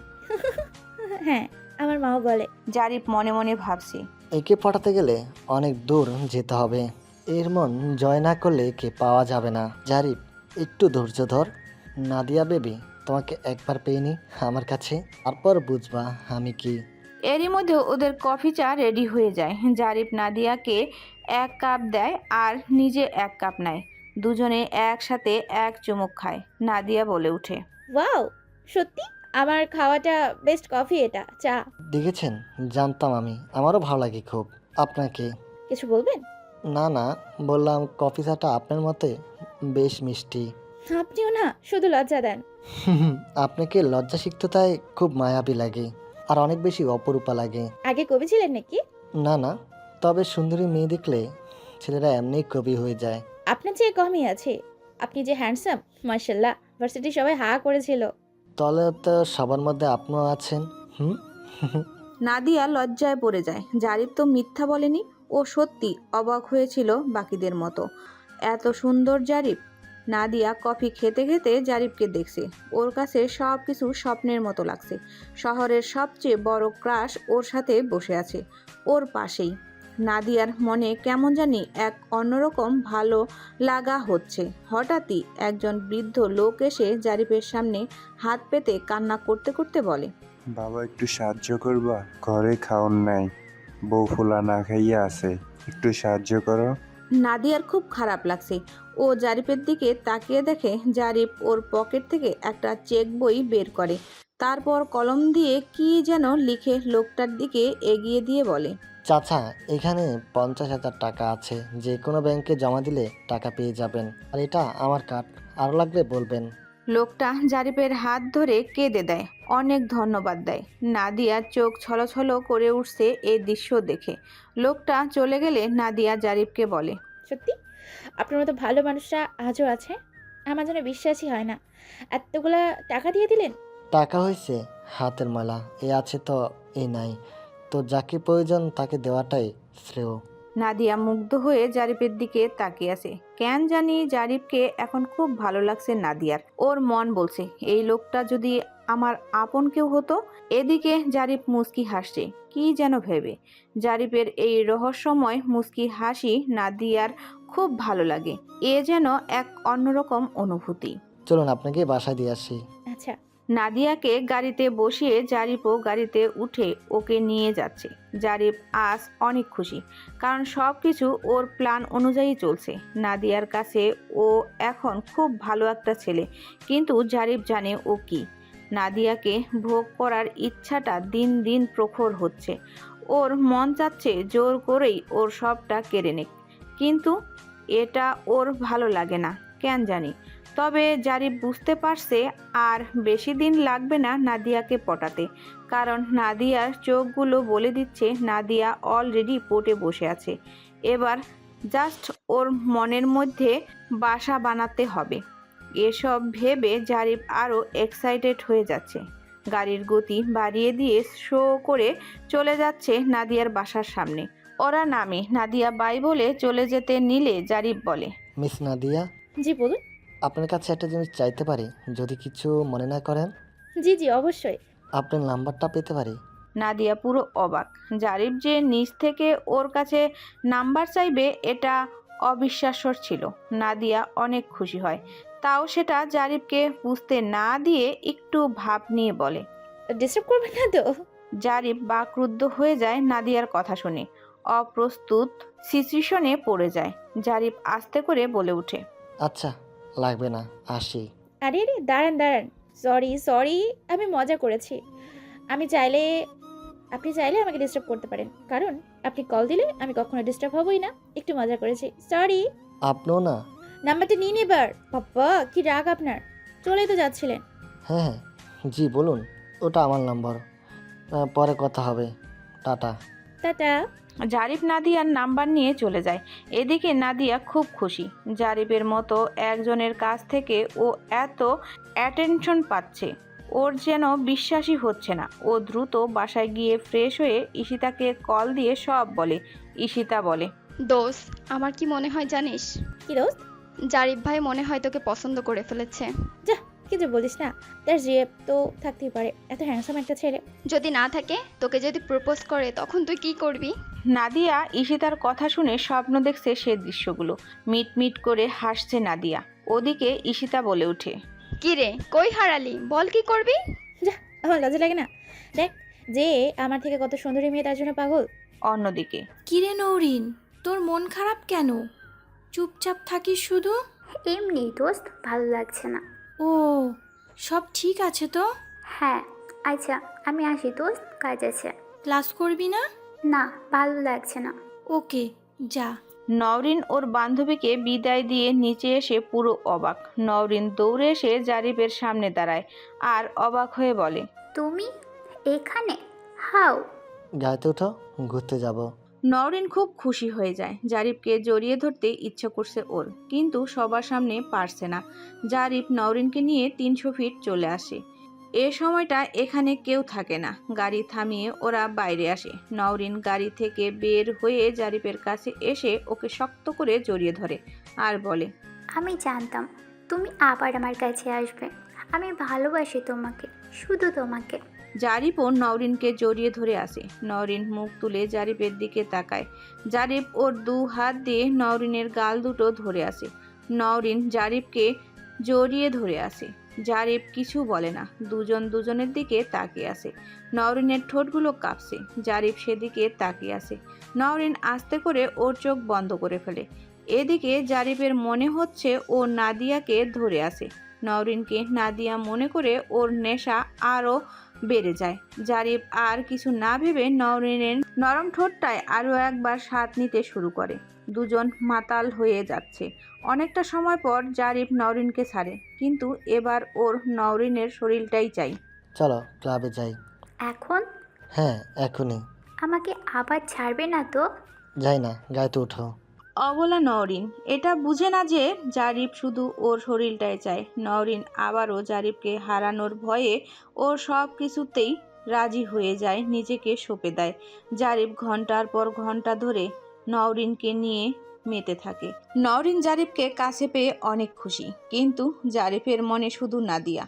হ্যাঁ, আমার মাও বলে। জারিফ মনে মনে ভাবছে, একে পটাতে গেলে অনেক দূর যেতে হবে। এর মন জয় না করলে একে পাওয়া যাবে না। জারিফ, একটু ধৈর্য ধর। নাদিয়া বেবি, তোমাকে একবার পেয়ে আমার কাছে, তারপর বুঝবা আমি কি। এরই মধ্যে ওদের কফি চা রেডি হয়ে যায়। জারিফ নাদিয়াকে 1 কাপ দেয় আর নিজে 1 কাপ নেয়। দুজনে একসাথে এক চুমুক খায়। নাদিয়া বলে ওঠে, ওয়াও, সত্যি আমার খাওয়াটা বেস্ট কফি, এটা চা। দেখেছেন, জানতাম আমি, আমারও ভালো লাগে খুব। আপনাকে? কিছু বলবেন? না না, বললাম কফি চাটা আপনার মতে বেশ মিষ্টি। আপনিও না শুধু লজ্জা দেন। আপনাকে লজ্জা সিক্ততায় খুব মায়াবী লাগে, আর অনেক বেশি অপরূপা লাগে। আগে কবি ছিলেন নাকি? না না, তবে সুন্দরী মেয়ে দেখলে ছেলেরা এমনিই কবি হয়ে যায়। আপনার চেয়ে কমই আছে। আপনি যে হ্যান্ডসাম, মাশাল্লাহ, ভার্সিটি সবাই হা করেছিল। তাহলে তো সবার মধ্যে আপনিও আছেন। হুম। নাদিয়া লজ্জায় পড়ে যায়। জারিফ তো মিথ্যা বলেনি। ও সত্যি অবাক হয়েছিল বাকিদের মতো। এত সুন্দর জারিফ। নাদিয়া কফি খেতে খেতে জারিফকে দেখছে। ওর কাছে সব কিছু স্বপ্নের মতো লাগছে। শহরের সবচেয়ে বড় ক্রাশ ওর সাথে বসে আছে, ওর পাশেই। নাদিয়ার মনে কেমন জানি এক অন্যরকম ভালো লাগা হচ্ছে। হঠাৎই একজন বৃদ্ধ লোক এসে জারিফের সামনে হাত পেতে কান্না করতে করতে বলে, বাবা একটু সাহায্য করবা, ঘরে খাওন নাই, বউ ফুলা না খাইয়া আছে, একটু সাহায্য করো। নাদিয়ার খুব খারাপ লাগছে। ও জারিফের দিকে তাকিয়ে দেখে জারিফ ওর পকেট থেকে একটা চেক বই বের করে। তারপর কলম দিয়ে কি যেন লিখে লোকটার দিকে এগিয়ে দিয়ে বলে, চাচা, এখানে 50,000 টাকা আছে, যে কোনো ব্যাংকে জমা দিলে টাকা পেয়ে যাবেন। আর এটা আমার কার্ড, আরও লাগবে বলবেন। লোকটা জারিফের হাত ধরে কেঁদে দেয়, অনেক ধন্যবাদ দেয়। নাদিয়ার চোখ ছলছল করে উঠছে এই দৃশ্য দেখে। লোকটা চলে গেলে নাদিয়া জারিফকে বলে, সত্যি আপনার মতো ভালো মানুষরা আজও আছে? আমার যেন বিশ্বাসই হয় না, এতগুলা টাকা দিয়ে দিলেন। টাকা হয়েছে হাতের ময়লা, এ আছে তো এ নাই, তো যাকে প্রয়োজন তাকে দেওয়াটাই শ্রেয়। নাদিয়া মুগ্ধ হয়ে জারিফের দিকে তাকিয়ে আছে। কেন জানি জারিফকে এখন খুব ভালো লাগছে নাদিয়ার। ওর মন বলছে, এই লোকটা যদি আমার আপন কেউ হতো। এদিকে জারিফ মুচকি হাসছে কি যেন ভেবে। জারিফের এই রহস্যময় মুচকি হাসি নাদিয়ার খুব ভালো লাগে। এ যেন এক অন্যরকম অনুভূতি। চলুন আপনাকে বাসায় দিয়ে আসি। আচ্ছা। নাদিয়াকে গাড়িতে বসিয়ে জারিফও গাড়িতে উঠে ওকে নিয়ে যাচ্ছে। জারিফ আজ অনেক খুশি, কারণ সব কিছু ওর প্ল্যান অনুযায়ী চলছে। নাদিয়ার কাছে ও এখন খুব ভালো একটা ছেলে, কিন্তু জারিফ জানে ও কি। নাদিয়াকে ভোগ করার ইচ্ছাটা দিন দিন প্রখর হচ্ছে। ওর মন চাচ্ছে জোর করেই ওর সবটা কেড়ে নিক, কিন্তু এটা ওর ভালো লাগে না কেন জানি। তবে জারিফ বুঝতে পারছে আর বেশি দিন লাগবে না নাদিয়াকে পটাতে, কারণ নাদিয়ার চোখগুলো বলে দিচ্ছে নাদিয়া অলরেডি পটে বসে আছে। এবার জাস্ট ওর মনের মধ্যে বাসা বানাতে হবে। এসব ভেবে জারিফ আরও এক্সাইটেড হয়ে যাচ্ছে। গাড়ির গতি বাড়িয়ে দিয়ে শো করে চলে যাচ্ছে নাদিয়ার বাসার সামনে। ওরা নামে। নাদিয়া বাই বলে চলে যেতে নিলে জারিফ বলে, মিস নাদিয়া, জি বলুন। আপনার কাছে একটা জিনিস চাইতে পারি, যদি কিছু মনে না করেন? জি জি অবশ্যই। আপনার নাম্বারটা পেতে পারি? নাদিয়া পুরো অবাক। জারিফ যে নিজ থেকে ওর কাছে নাম্বার চাইবে এটা অবিশ্বাস্য ছিল। নাদিয়া অনেক খুশি হয়, তাও সেটা জারিফকে বুঝতে না দিয়ে একটু ভাব নিয়ে বলে। ডিস্টার্ব করবেন না তো? জারিফ বাকরুদ্ধ হয়ে যায় নাদিয়ার কথা শুনে। অপ্রস্তুত সিচুয়েশনে পড়ে যায়। জারিফ আস্তে করে বলে ওঠে, আচ্ছা, লাগবে না, আসি। আরে আরে দাঁড়ান দাঁড়ান, সরি সরি, আমি মজা করেছি। আমি চাইলে আপনি চাইলে আমাকে ডিস্টার্ব করতে পারেন, কারণ আপনি কল দিলে আমি কখনো ডিস্টার্ব হবই না। একটু মজা করেছি, সরি। আপনিও না? নাম্বারটা নিন এবার। বাবা কি রাগ আপনার, চলেই তো যাচ্ছিলেন। হ্যাঁ হ্যাঁ, জি বলুন। ওটা আমার নাম্বার। পরে কথা হবে। টাটা। টাটা। জারিফ নাদিয়ার নাম্বার নিয়ে চলে যায়। এদিকে নাদিয়া খুব খুশি, জারিফের মতো একজনের কাছ থেকে ও এত অ্যাটেনশন পাচ্ছে। ওর যেন বিশ্বাসই হচ্ছে না। ও দ্রুত বাসায় গিয়ে ফ্রেশ হয়ে ঈশিতাকে কল দিয়ে সব বলে। ঈশিতা বলে, দোস্ত, আমার কি মনে হয় জানিস? কি দোস্ত? জারিফ ভাই মনে হয় তোকে পছন্দ করে ফেলেছে। যা, কিছু বলিস না। তার জিএফ তো থাকতেই পারে, এত হ্যান্ডসাম একটা ছেলে। যদি না থাকে, তোকে যদি প্রপোজ করে তখন তুই কি করবি? নাদিয়া ঈশিতার কথা শুনে স্বপ্ন দেখছে সে দৃশ্যগুলো। মিট মিট করে হাসছে নাদিয়া। ওদিকে ঈশিতা বলে ওঠে, কি রে, কই হারালি? বল কি করবি? যা, আমার লজ্জা লাগে না? দেখ, যে আমার থেকে কত সুন্দরী মেয়ে তার জন্য পাগল। অন্যদিকে, কিরে নৌরিন, তোর মন খারাপ কেন? চুপচাপ থাকিস শুধু? এমনি দোস্ত, ভালো লাগছে না। ও, সব ঠিক আছে তো? হ্যাঁ, আচ্ছা আমি আসি দোস্ত, কাজ আছে। ক্লাস করবি না? না, ভালো লাগছে না। ওকে, যা। নওরিন ওর বান্ধবীকে বিদায় দিয়ে নিচে এসে পুরো অবাক। নওরিন দৌড়ে এসে জারিফের সামনে দাঁড়ায় আর অবাক হয়ে বলে, তুমি এখানে? হাউ? গাড়িতে উঠো, ঘুরতে যাব। নওরিন খুব খুশি হয়ে যায়। জারিফকে জড়িয়ে ধরতে ইচ্ছে করছে ওর, কিন্তু সবার সামনে পারছে না। জারিফ নওরিনকে নিয়ে 300 ফিট চলে আসে। এ সময়টা এখানে কেউ থাকে না। গাড়ি থামিয়ে ওরা বাইরে আসে। নওরিন গাড়ি থেকে বের হয়ে জারিফের কাছে এসে ওকে শক্ত করে জড়িয়ে ধরে আর বলে, আমি জানতাম তুমি আবার আমার কাছে আসবে। আমি ভালোবাসি তোমাকে, শুধু তোমাকে। জারিফও নওরিনকে জড়িয়ে ধরে আসে। নওরিন মুখ তুলে জারিফের দিকে তাকায়। জারিফ ওর 2 হাত দিয়ে নওরিনের গাল দুটো ধরে আসে। নওরিন জারিফকে জড়িয়ে ধরে আসে। জারিফ কিছু বলে না, দুজন দুজনের দিকে তাকিয়ে আসে। নওরিনের ঠোঁটগুলো কাঁপছে। জারিফ সেদিকে তাকিয়ে আসে। নওরিন আস্তে করে ওর চোখ বন্ধ করে ফেলে। এদিকে জারিফের মনে হচ্ছে ও নাদিয়াকে ধরে আসে। নওরিনকে নাদিয়া মনে করে ওর নেশা আরও বেড়ে যায়। জারিফ আর কিছু না ভেবে নওরিনের নরম ঠোঁটটায় আরও একবার স্বাদ নিতে শুরু করে। দুজন মাতাল হয়ে যাচ্ছে। অনেকটা সময় পর জারিফ নওরিনকে ছাড়ে, কিন্তু এবার ওর নওরিনের শরীরটাই চাই। চলো ক্লাবে যাই। এখন? হ্যাঁ, এখনই। আমাকে আবার ছাড়বে না তো? যাই না, গাড়িতে উঠো। অবলা নওরিন এটা বুঝে না যে জারিফ শুধু ওর শরীরটাই চায়। নওরিন আবারও জারিফকে হারানোর ভয়ে ওর সব কিছুতেই রাজি হয়ে যায়, নিজেকে সঁপে দেয়। জারিফ ঘন্টার পর ঘন্টা ধরে নওরিনকে নিয়ে মেতে থাকে। নওরিন জারিফকে কাছে পেয়ে অনেক খুশি, কিন্তু জারিফের মনে শুধু নাদিয়া।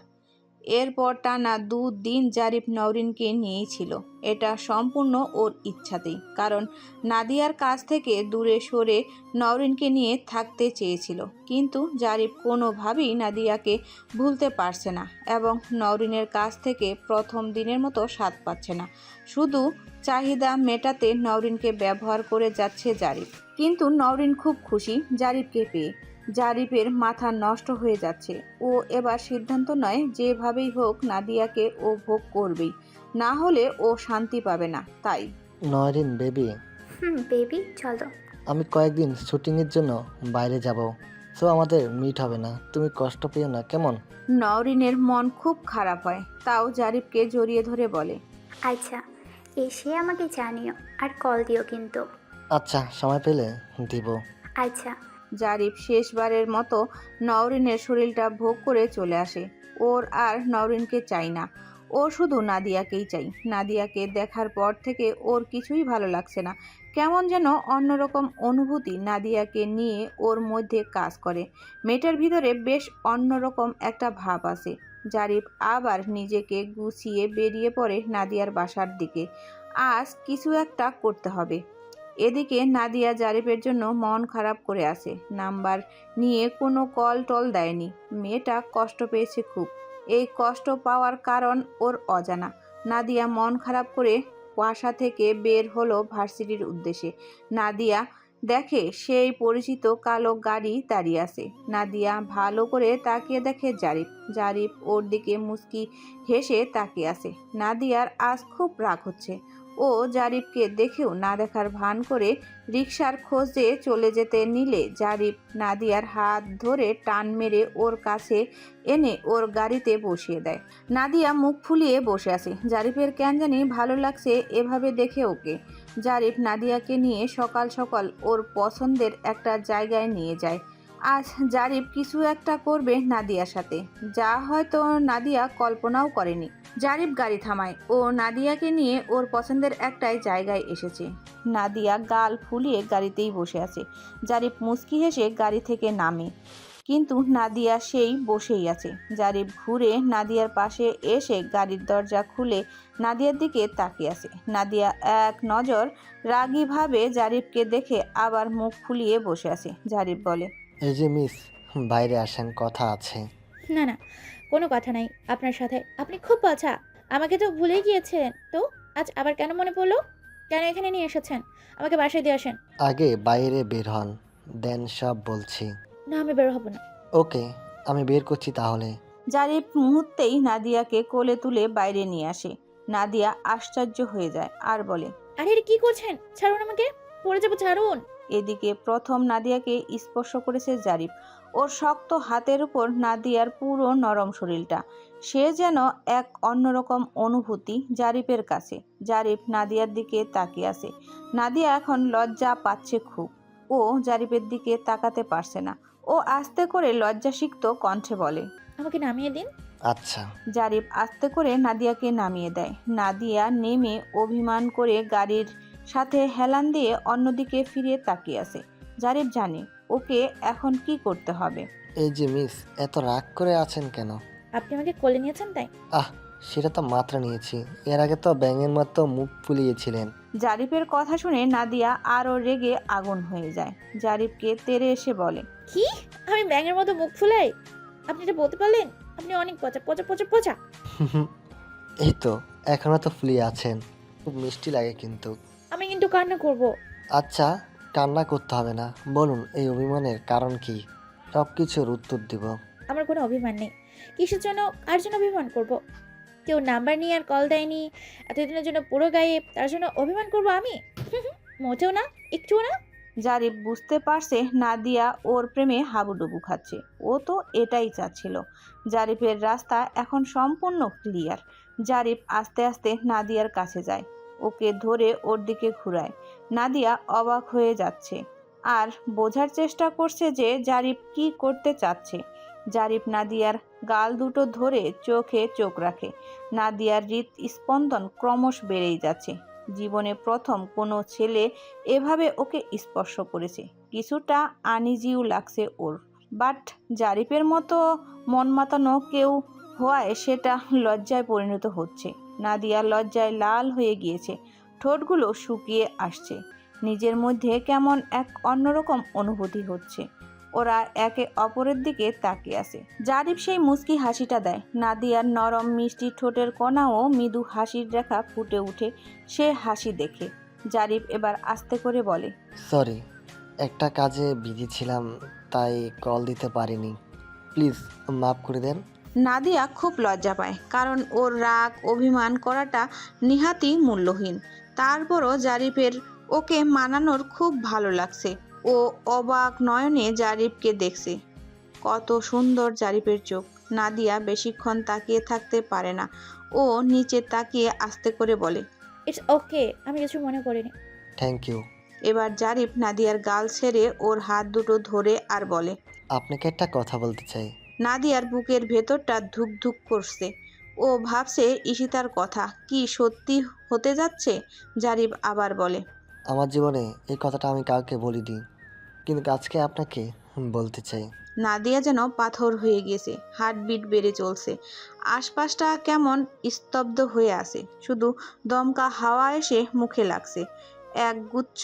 এরপর টানা 2 দিন জারিফ নওরিনকে নিয়েই ছিল। এটা সম্পূর্ণ ওর ইচ্ছাতেই, কারণ নাদিয়ার কাছ থেকে দূরে সরে নওরিনকে নিয়ে থাকতে চেয়েছিল। কিন্তু জারিফ কোনোভাবেই নাদিয়াকে ভুলতে পারছে না এবং নওরিনের কাছ থেকে প্রথম দিনের মতো স্বাদ পাচ্ছে না। শুধু চাহিদা মেটাতে নওরিনকে ব্যবহার করে যাচ্ছে জারিফ। কিন্তু নওরিন খুব খুশি জারিফকে পেয়ে। জারিফের মাথা নষ্ট হয়ে যাচ্ছে। ও এবার সিদ্ধান্ত নয়, যেভাবেই হোক নাদিয়াকে ও ভোগ করবেই, না হলে ও শান্তি পাবে না। তাই নয়রিন বেবি, বেবি চলো। আমি কয়েকদিন শুটিংয়ের জন্য বাইরে যাব, সো আমাদের মিট হবে না। তুমি কষ্ট পেও না, কেমন? নওরিনের মন খুব খারাপ হয়, তাও জারিফকে জড়িয়ে ধরে বলে, আচ্ছা, এসে আমাকে জানিও আর কল দিও কিন্তু। আচ্ছা, সময় পেলে দিব। আচ্ছা। জারিফ শেষবারের মতো নওরিনের শরীরটা ভোগ করে চলে আসে। ওর আর নওরিনকে চাই না, ও শুধু নাদিয়াকেই চাই। নাদিয়াকে দেখার পর থেকে ওর কিছুই ভালো লাগছে না। কেমন যেন অন্যরকম অনুভূতি নাদিয়াকে নিয়ে ওর মধ্যে কাজ করে। মেয়েটার ভিতরে বেশ অন্যরকম একটা ভাব আছে। জারিফ আবার নিজেকে গুছিয়ে বেরিয়ে পড়ে নাদিয়ার বাসার দিকে। আজ কিছু একটা করতে হবে। এদিকে নাদিয়া জারিফের জন্য মন খারাপ করে আছে। নাম্বার নিয়ে কোনো কল টল দেয়নি। মেয়েটা কষ্ট পেয়েছে খুব। এই কষ্ট পাওয়ার কারণ ওর অজানা। নাদিয়া মন খারাপ করে বাসা থেকে বের হলো ভার্সিটির উদ্দেশ্যে। নাদিয়া দেখে সেই পরিচিত কালো গাড়ি দাঁড়িয়ে আছে। নাদিয়া ভালো করে তাকিয়ে দেখে জারিফ। জারিফ ওর দিকে মুচকি হেসে তাকিয়ে আছে। নাদিয়ার আজ খুব রাগ হচ্ছে। ও ও জারিফকে দেখেও না দেখার ভান করে রিকশার খোঁজে চলে যেতে নিলে জারিফ নাদিয়ার হাত ধরে টান মেরে ওর কাছে এনে ওর গাড়িতে বসিয়ে দেয়। নাদিয়া মুখ ফুলিয়ে বসে আছে। জারিফের কেন জানি ভালো লাগছে এভাবে দেখে ওকে। জারিফ নাদিয়াকে নিয়ে সকাল সকাল ওর পছন্দের একটা জায়গায় নিয়ে যায়। আজ জারিফ কিছু একটা করবে নাদিয়ার সাথে, যা হয়তো নাদিয়া কল্পনাও করেনি। জারিফ গাড়ি থামায় ও নাদিয়াকে নিয়ে ওর পছন্দের একটাই জায়গায় এসেছে। নাদিয়া গাল ফুলিয়ে গাড়িতেই বসে আছে। জারিফ মুচকি হেসে গাড়ি থেকে নামে, কিন্তু নাদিয়া সেই বসেই আছে। জারিফ ঘুরে নাদিয়ার পাশে এসে গাড়ির দরজা খুলে নাদিয়ার দিকে তাকিয়ে আছে। নাদিয়া এক নজর রাগীভাবে জারিফকে দেখে আবার মুখ ফুলিয়ে বসে আছে। জারিফ বলে, এই যে মিস, বাইরে আসেন, কথা আছে। না না, কোনো কথা নাই আপনার সাথে। আপনি খুব বাছা, আমাকে তো ভুলেই গিয়েছিলেন। তো আজ আবার কেন মনে পড়লো? কেন এখানে নিয়ে এসেছেন? আমাকে বাসায় দিয়ে আসেন। আগে বাইরে বের হন, দেন সব বলছি। না, আমি বের হব না। ওকে, আমি বের করছি তাহলে। জারিফ মুহূর্তেই নাদিয়াকে কোলে তুলে বাইরে নিয়ে আসে। নাদিয়া আশ্চর্য হয়ে যায় আর বলে, আরে এটা কি করছেন? ছাড়ুন আমাকে, পড়ে যাবো, ছাড়ুন। এদিকে প্রথম নাদিয়াকে স্পর্শ করেছে জারিফ। ওর শক্ত হাতের উপর নাদিয়ার পুরো নরম শরীরটা। সে যেন এক অন্যরকম অনুভূতি জারিফের কাছে। জারিফ নাদিয়ার দিকে তাকিয়ে আছে। নাদিয়া এখন লজ্জা পাচ্ছে খুব। ও জারিফের দিকে তাকাতে পারছে না। ও আস্তে করে লজ্জাসিক্ত কণ্ঠে বলে, আমাকে নামিয়ে দিন। আচ্ছা। জারিফ আস্তে করে নাদিয়াকে নামিয়ে দেয়। নাদিয়া নেমে অভিমান করে গাড়ির সাথে হেলান দিয়ে অন্যদিকে ফিরে তাকিয়ে আছে। জারিফ জানে ওকে এখন কি করতে হবে। এই যে মিস, এত রাগ করে আছেন কেন? আপনি আমাকে কোলে নিয়েছেন তাই? আহ, সেটা তো মাত্রা নিয়েছি, এর আগে তো ব্যাঙের মতো মুখ ফুলিয়েছিলেন। জারিফের কথা শুনে নাদিয়া আরও রেগে আগুন হয়ে যায়। জারিফকে তেড়ে এসে বলে, কি? আমি ব্যাঙের মতো মুখ ফুলাই? আপনি এটা বলতে পারলেন? আপনি অনেক পচা পচা পচা পচা। এই তো, এখনো তো ফুলিয়ে আছেন, খুব মিষ্টি লাগে কিন্তু। আমি কিন্তু কান্না করব। আচ্ছা, কান্না করতে হবে না, বলুন এই অভিমানের কারণ কি? সব কিছুর উত্তর দিব। আমার কোনো অভিমান নেই। কিসের জন্য, কার জন্য অভিমান করব? কেউ নাম্বার নিয়ে আর কল দেয়নি, এতদিনের জন্য পুরো গায়েব, তার জন্য অভিমান করব আমি? মোটেও না, একটুও না। জারিফ বুঝতে পারছে নাদিয়া ওর প্রেমে হাবুডুবু খাচ্ছে। ও তো এটাই চাচ্ছিল। জারিফের রাস্তা এখন সম্পূর্ণ ক্লিয়ার। জারিফ আস্তে আস্তে নাদিয়ার কাছে যায়, ওকে ধরে ওর দিকে ঘুরায়। নাদিয়া অবাক হয়ে যাচ্ছে আর বোঝার চেষ্টা করছে যে জারিফ কি করতে চাচ্ছে। জারিফ নাদিয়ার গাল দুটো ধরে চোখে চোখ রাখে। নাদিয়ার হৃৎস্পন্দন ক্রমশ বেড়েই যাচ্ছে। জীবনে প্রথম কোনো ছেলে এভাবে ওকে স্পর্শ করেছে। কিছুটা আনইজিও লাগছে ওর, বাট জারিফের মতো মন মাতানো কেউ হওয়ায় সেটা লজ্জায় পরিণত হচ্ছে। নাদিয়া লজ্জায় লাল হয়ে গিয়েছে, ঠোঁটগুলো শুকিয়ে আসছে। নিজের মধ্যে কেমন এক অন্যরকম অনুভূতি হচ্ছে। ওরা একে অপরের দিকে তাকিয়ে আছে। জারিফ সেই মুচকি হাসিটা দেয়। নাদিয়ার নরম মিষ্টি ঠোঁটের কোণাও মৃদু হাসির রেখা ফুটে উঠে সে হাসি দেখে। জারিফ এবার আস্তে করে বলে, সরি, একটা কাজে বিজি ছিলাম, তাই কল দিতে পারিনি, প্লিজ মাফ করে দেন। নাদিয়া খুব লজ্জা পায়, কারণ ওর রাগ অভিমান করাটা নিহাতি মূল্যহীন। তারপরও জারিফের ওকে মানানোর খুব ভালো লাগছে। ও অবাক নয়নে জারিফকে দেখছে। কত সুন্দর জারিফের চোখ। নাদিয়া বেশিক্ষণ তাকিয়ে থাকতে পারে না। ও নিচে তাকিয়ে আস্তে করে বলে, ইটস ওকে, আমি কিছু মনে করিনি। Thank you. এবার জারিফ নাদিয়ার গাল ছেড়ে ওর হাত দুটো ধরে আর বলে, আপনাকে একটা কথা বলতে চাই। নাদিয়ার বুকের ভেতরটা ধুক ধুক করছে। ও ভাবছে ঈশিতার কথা কি সত্যি হতে যাচ্ছে। জারিফ আবার বলে, আমার জীবনে এই কথাটা আমি কাউকে বলিনি, কিন্তু আজকে আপনাকে বলতে চাই। নাদিয়া যেন পাথর হয়ে গেছে, হার্টবিট বেড়ে চলছে। আশপাশটা কেমন স্তব্ধ হয়ে আছে, শুধু দমকা হাওয়া এসে মুখে লাগছে। এক গুচ্ছ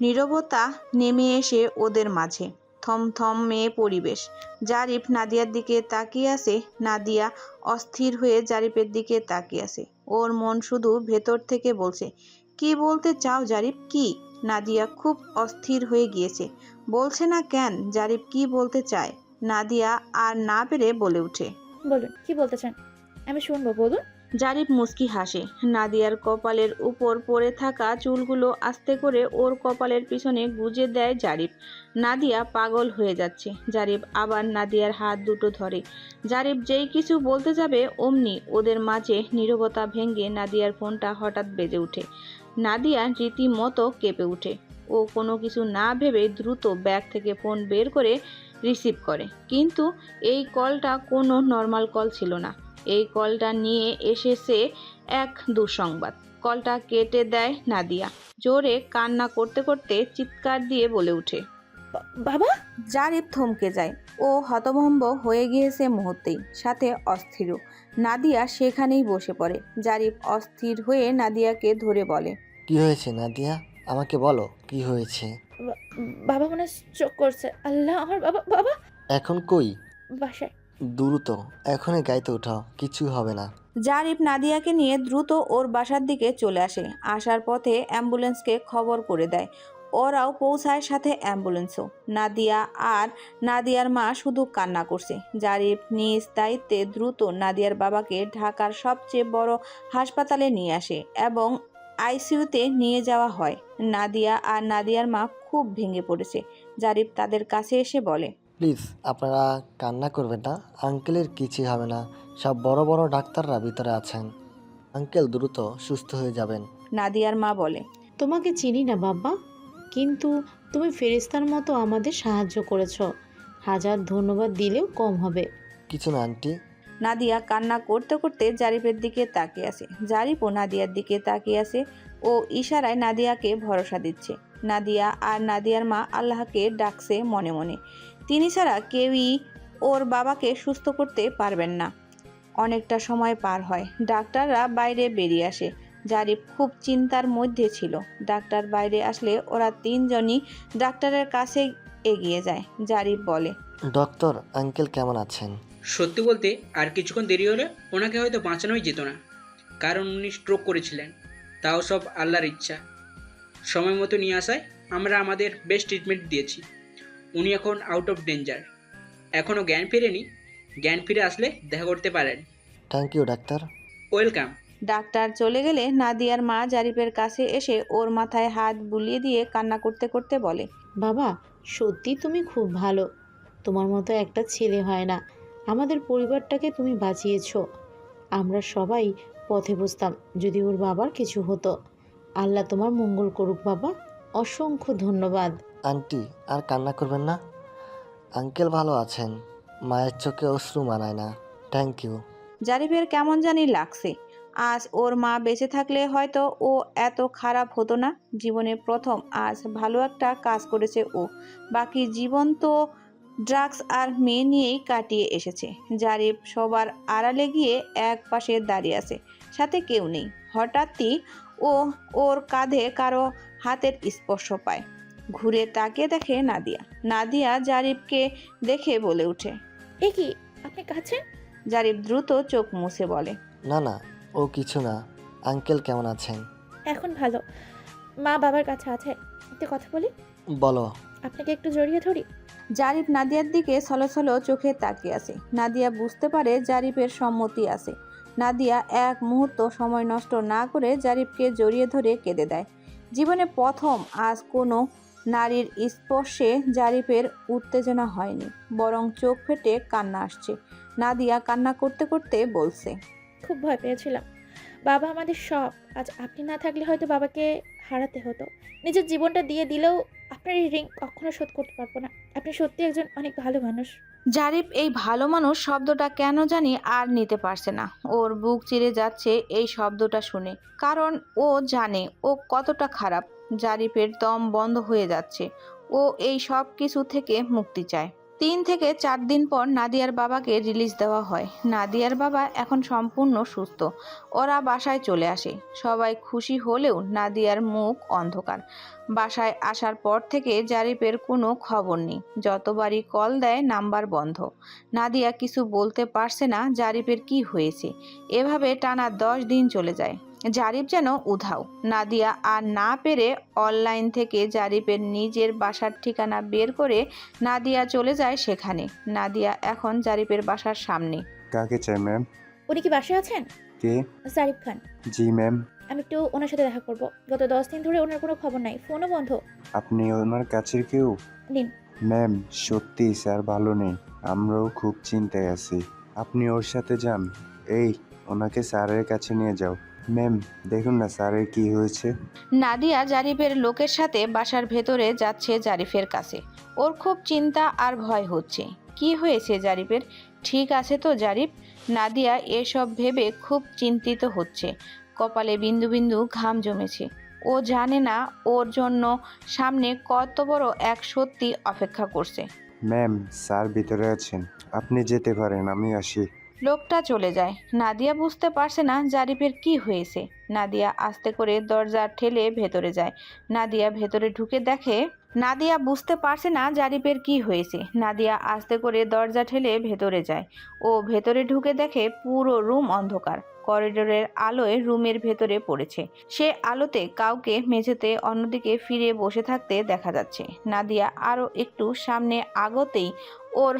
নীরবতা নেমে এসে ওদের মাঝে। থমথমে পরিবেশ। জারিফ নাদিয়ার দিকে তাকিয়ে আছে। নাদিয়া অস্থির হয়ে জারিফের দিকে তাকিয়ে আছে। ওর মন শুধু ভেতর থেকে বলছে, কি বলতে চাও জারিফ, কি? নাদিয়া খুব অস্থির হয়ে গিয়েছে, বলছে না কেন জারিফ কি বলতে চায়। নাদিয়া আর না পেরে বলে ওঠে, বলুন, কি বলতে চান? আমি শুনবো, বলুন। জারিফ মুচকি হাসে। নাদিয়ার কপালের উপর পড়ে থাকা চুলগুলো আস্তে করে ওর কপালের পিছনে গুজে দেয় জারিফ। নাদিয়া পাগল হয়ে যাচ্ছে। জারিফ আবার নাদিয়ার হাত দুটো ধরে। জারিফ যেই কিছু বলতে যাবে অমনি ওদের মাঝে নীরবতা ভেঙে নাদিয়ার ফোনটা হঠাৎ বেজে ওঠে। নাদিয়া রীতিমতো কেঁপে ওঠে। ও কোনো কিছু না ভেবে দ্রুত ব্যাগ থেকে ফোন বের করে রিসিভ করে, কিন্তু এই কলটা কোনো নর্মাল কল ছিল না। এই কলটা নিয়ে এসেছে এক দুঃসংবাদ। কলটা কেটে দেয় নাদিয়া। জোরে কান্না করতে করতে চিৎকার দিয়ে বলে ওঠে। বাবা! জারিফ থমকে যায়। ও হতভম্ব হয়ে গিয়েছে মুহূর্তেই, সাথে অস্থিরও। নাদিয়া সেখানেই বসে পড়ে। জারিফ অস্থির হয়ে নাদিয়াকে ধরে বলে, কি হয়েছে নাদিয়া? আমাকে বলো কি হয়েছে। বা- বাবা মনে হয় স্ট্রোক করছে। আল্লাহ, আমার বাবা! বাবা! এখন কই? বাসায়। দ্রুত এখনই গাইতে উঠাও, কিছু হবে না। জারিফ নাদিয়াকে নিয়ে দ্রুত ওর বাসার দিকে চলে আসে। আসার পথে অ্যাম্বুলেন্সকে খবর করে দেয়। ওরাও পৌঁছায়, সাথে অ্যাম্বুলেন্সও। নাদিয়া আর নাদিয়ার মা শুধু কান্না করছে। জারিফ নিজ দায়িত্বে দ্রুত নাদিয়ার বাবাকে ঢাকার সবচেয়ে বড় হাসপাতালে নিয়ে আসে এবং আইসিইউতে নিয়ে যাওয়া হয়। নাদিয়া আর নাদিয়ার মা খুব ভেঙে পড়েছে। জারিফ তাদের কাছে এসে বলে, প্লিজ আপনারা কান্না করবেন না, আঙ্কেলের কিছুই হবে না। সব বড় বড় ডাক্তাররা ভিতরে আছেন। আঙ্কেল দ্রুত সুস্থ হয়ে যাবেন। নাদিয়ার মা বলে, তোমাকে চিনি না বাবা, কিন্তু তুমি ফেরেশতার মতো আমাদের সাহায্য করেছো। হাজার ধন্যবাদ দিলেও কম হবে। কিছু না আন্টি। নাদিয়া কান্না করতে করতে জারিফের দিকে তাকিয়ে আছে। জারিফও নাদিয়ার দিকে তাকিয়ে আছে ও ইশারায় নাদিয়াকে ভরসা দিচ্ছে। নাদিয়া আর নাদিয়ার মা আল্লাহকে ডাকছে মনে মনে। তিনি ছাড়া কেউই ওর বাবাকে সুস্থ করতে পারবেন না। অনেকটা সময় পার হয়। ডাক্তাররা বাইরে বেরিয়ে আসে। জারিফ খুব চিন্তার মধ্যে ছিল। ডাক্তার বাইরে আসলে ওরা তিনজনই ডাক্তারের কাছে এগিয়ে যায়। জারিফ বলে, ডক্টর, আঙ্কেল কেমন আছেন? সত্যি বলতে আর কিছুক্ষণ দেরি হলে ওনাকে হয়তো বাঁচানোই যেত না, কারণ উনি স্ট্রোক করেছিলেন। তাও সব আল্লাহর ইচ্ছা। সময় মতো নিয়ে আসায় আমরা আমাদের বেস্ট ট্রিটমেন্ট দিয়েছি। উনি এখন আউট অফ ডেঞ্জার। এখনও জ্ঞান ফেরেনি। জ্ঞান ফিরে আসলে দেখা করতে পারেন। Thank you doctor. Welcome. Doctor চলে গেলে নাদিয়ার মা জারিফের কাছে এসে ওর মাথায় হাত বুলিয়ে দিয়ে কান্না করতে করতে বলে, বাবা, সত্যি তুমি খুব ভালো। তোমার মতো একটা ছেলে হয় না। আমাদের পরিবারটাকে তুমি বাঁচিয়েছো। আমরা সবাই পথে বসতাম যদি ওর বাবার কিছু হতো। আল্লাহ তোমার মঙ্গল করুক বাবা। অসংখ্য ধন্যবাদ। আন্টি আর কান্না করবেন না, আঙ্কেল ভালো আছেন। মায়ের চোখে অশ্রু মানায় না। Thank you. জারিফের কেমন জানি লাগছে। আজ ওর মা বেঁচে থাকলে হয়তো ও এত খারাপ হতো না। জীবনে প্রথম আজ ভালো একটা কাজ করেছে ও। বাকি জীবন তো ড্রাগস আর মেয়ে নিয়েই কাটিয়ে এসেছে। জারিফ সবার আড়ালে গিয়ে এক পাশে দাঁড়িয়ে আছে, সাথে কেউ নেই। হঠাৎই ও ওর কাঁধে কারো হাতের স্পর্শ পায়। ঘুরে তাকিয়ে দেখে নাদিয়া। নাদিয়া জারিফকে দেখে বলে ওঠে, এ কি, আপনি কাছেন? জারিফ দ্রুত চোখ মুছে বলে, না না, ও কিছু না। আঙ্কেল কেমন আছেন? এখন ভালো। মা বাবার কাছে আছে। একটু কথা বলি? বলো। আপনাকে একটু জড়িয়ে ধরি? জারিফ নাদিয়ার দিকে ছলছল চোখে তাকিয়ে আছে। নাদিয়া বুঝতে পারে জারিফের সম্মতি আছে। নাদিয়া এক মুহূর্ত সময় নষ্ট না করে জারিফকে জড়িয়ে ধরে কেঁদে দেয়। জীবনে প্রথম আজ কোনো নারীর স্পর্শে জারিফের উত্তেজনা হয়নি, বরং চোখ ফেটে কান্না আসছে। নাদিয়া কান্না করতে করতে বলছে, খুব ভয় পেয়েছিলাম। বাবা আমাদের সব। আজ আপনি না থাকলে হয়তো বাবাকে হারাতে হতো। নিজের জীবনটা দিয়ে দিলেও আপনার এই রিং কখনো শোধ করতে পারবো না। আপনি সত্যি একজন অনেক ভালো মানুষ। জারিফ এই ভালো মানুষ শব্দটা কেন জানি আর নিতে পারছে না। ওর বুক চিরে যাচ্ছে এই শব্দটা শুনে, কারণ ও জানে ও কতটা খারাপ। জারিফের দম বন্ধ হয়ে যাচ্ছে। ও এই সব কিছু থেকে মুক্তি চায়। 3 থেকে 4 দিন পর নাদিয়ার বাবাকে রিলিজ দেওয়া হয়। নাদিয়ার বাবা এখন সম্পূর্ণ সুস্থ। ওরা বাসায় চলে আসে। সবাই খুশি হলেও নাদিয়ার মুখ অন্ধকার। বাসায় আসার পর থেকে জারিফের কোনো খবর নেই। যতবারই কল দেয় নাম্বার বন্ধ। নাদিয়া কিছু বলতে পারছে না জারিফের কি হয়েছে। এভাবে টানা 10 দিন চলে যায়। জারিফ যেন উধাও। নাদিয়া আর না পেরে অনলাইন থেকে জারিফের নিজের বাসার ঠিকানা বের করে নাদিয়া চলে যায় সেখানে। নাদিয়া এখন জারিফের বাসার সামনে। কাকে চাই ম্যাম? উনি কি বাসায় আছেন? কে? জারিফ খান। জি ম্যাম। আমি একটু ওনার সাথে দেখা করব। গত 10 দিন ধরে ওনার কোনো খবর নাই, ফোনও বন্ধ। আপনি ওনার কাছের কেউ? নিন। ম্যাম সত্যি স্যার ভালো নেই, আমরাও খুব চিন্তায় আছি। আপনি ওর সাথে যান। এই, ওনাকে স্যারের কাছে নিয়ে যাও। ম্যাম দেখুন না স্যারের কি হয়েছে। নাদিয়া জারিফের লোকের সাথে বাসার ভেতরে যাচ্ছে জারিফের কাছে। ওর খুব চিন্তা আর ভয় হচ্ছে। কি হয়েছে জারিফের? ঠিক আছে তো জারিফ? নাদিয়া এসব ভেবে খুব চিন্তিত হচ্ছে। কপালে বিন্দু বিন্দু ঘাম জমেছে। ও জানে না ওর জন্য সামনে কত বড় এক সত্যি অপেক্ষা করছে। ম্যাম স্যার ভিতরে আছেন, আপনি যেতে পারেন, আমি আসি। লোকটা চলে যায়। নাদিয়া বুঝতে পারছে না জারিফের কি হয়েছে। নাদিয়া আস্তে করে দরজা ঠেলে ভেতরে যায়। নাদিয়া ভেতরে ঢুকে দেখে নাদিয়া বুঝতে পারছে না জারিফের কি হয়েছে। নাদিয়া আস্তে করে দরজা ঠেলে ভেতরে যায়। ও ভেতরে ঢুকে দেখে পুরো রুম অন্ধকার। করিডোরের আলোয় রুমের ভেতরে পড়েছে। সে আলোতে কাউকে মেঝেতে অন্যদিকে ফিরে বসে থাকতে দেখা যাচ্ছে। নাদিয়া আরও একটু সামনে আগতেই ওর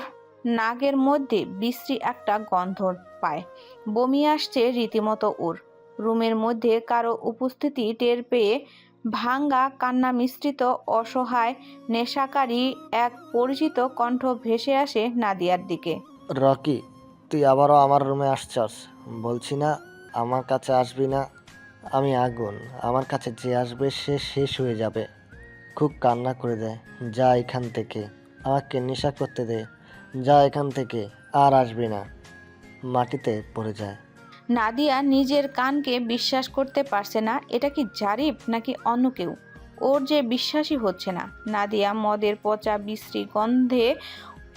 নাকের মধ্যে বিশ্রী একটা গন্ধ পায়। বমি আসছে রীতিমতো ওর। রুমের মধ্যে কারো উপস্থিতি টের পেয়ে ভাঙ্গা কান্না মিশ্রিত অসহায় নেশাকারী এক পরিচিত কণ্ঠ ভেসে আসে নাদিয়ার দিকে। রকি, তুই আবারও আমার রুমে আসছস? বলছি না আমার কাছে আসবি না। আমি আগুন, আমার কাছে যে আসবে সে শেষ হয়ে যাবে। খুব কান্না করে দেয়। যা এখান থেকে, আমাকে নেশা করতে দে। যা এখান থেকে, আর আসবি না। মাটিতে পড়ে যায়। নাদিয়া নিজের কানকে বিশ্বাস করতে পারছে না। এটা কি জারিফ নাকি অন্য কেউ? ওর যে বিশ্বাসই হচ্ছে না। নাদিয়া মদের পচা বিশ্রী গন্ধে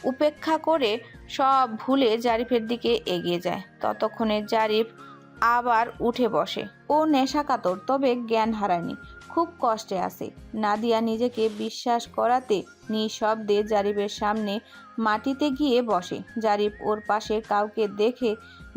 উপেক্ষা করে সব ভুলে জারিফের দিকে এগিয়ে যায়। ততক্ষণে জারিফ আবার উঠে বসে। ও নেশাকাতর, তবে জ্ঞান হারায়নি। খুব কষ্টে আছে। নাদিয়া নিজেকে বিশ্বাস করাতে নিঃশব্দে জারিফের সামনে মাটিতে গিয়ে বসে। জারিফ ওর পাশে কাউকে দেখে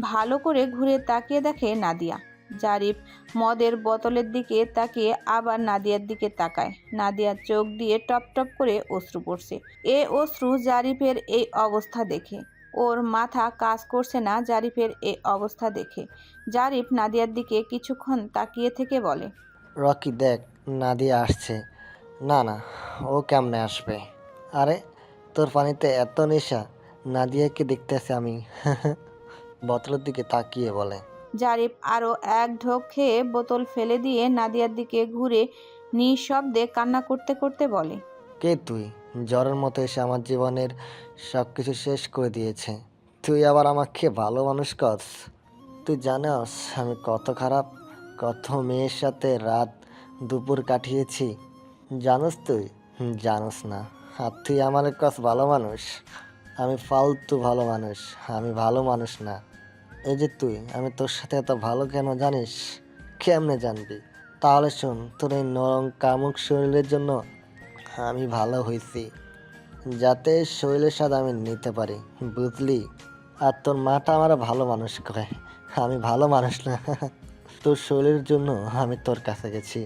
ভালো করে ঘুরে তাকিয়ে দেখে নাদিয়া। জারিফ মদের বোতলের দিকে তাকিয়ে আবার নাদিয়ার দিকে তাকায়। নাদিয়ার চোখ দিয়ে টপ টপ করে অশ্রু পড়ছে। এ অশ্রু জারিফের এই অবস্থা দেখে। ওর মাথা কাজ করছে না জারিফের এই অবস্থা দেখে। জারিফ নাদিয়ার দিকে কিছুক্ষণ তাকিয়ে থেকে বলে, রকি দেখ, নাদিয়া আসছে। না না, ও কেমনে আসবে? আরে তোর পানিতে এত নেশা, নাদিয়াকে দেখতেছি আমি। বোতলের দিকে তাকিয়ে বলে। জারিফ আরও এক ঢোক খেয়ে বোতল ফেলে দিয়ে নাদিয়ার দিকে ঘুরে নিঃশব্দে কান্না করতে করতে বলে, কে তুই? জ্বরের মতো এসে আমার জীবনের সব কিছু শেষ করে দিয়েছে। তুই আবার আমাকে ভালো মানুষ কর? তুই জানোস আমি কত খারাপ, কত মেয়ের সাথে রাত দুপুর কাটিয়েছি। জানোস তুই? জানোস না। আর তুই আমার কাছ ভালো মানুষ? আমি ফালতু ভালো মানুষ, আমি ভালো মানুষ না। এই যে তুই, আমি তোর সাথে এত ভালো কেন জানিস? কেমনে জানবি? তাহলে শোন, তোর এই নরম কামুক শরীরের জন্য আমি ভালো হয়েছি, যাতে শরীরের স্বাদ আমি নিতে পারি, বুঝলি? আর তোর মাটা আমার ভালো মানুষ করে, আমি ভালো মানুষ না। তোর শরীরের জন্য আমি তোর কাছে গেছি।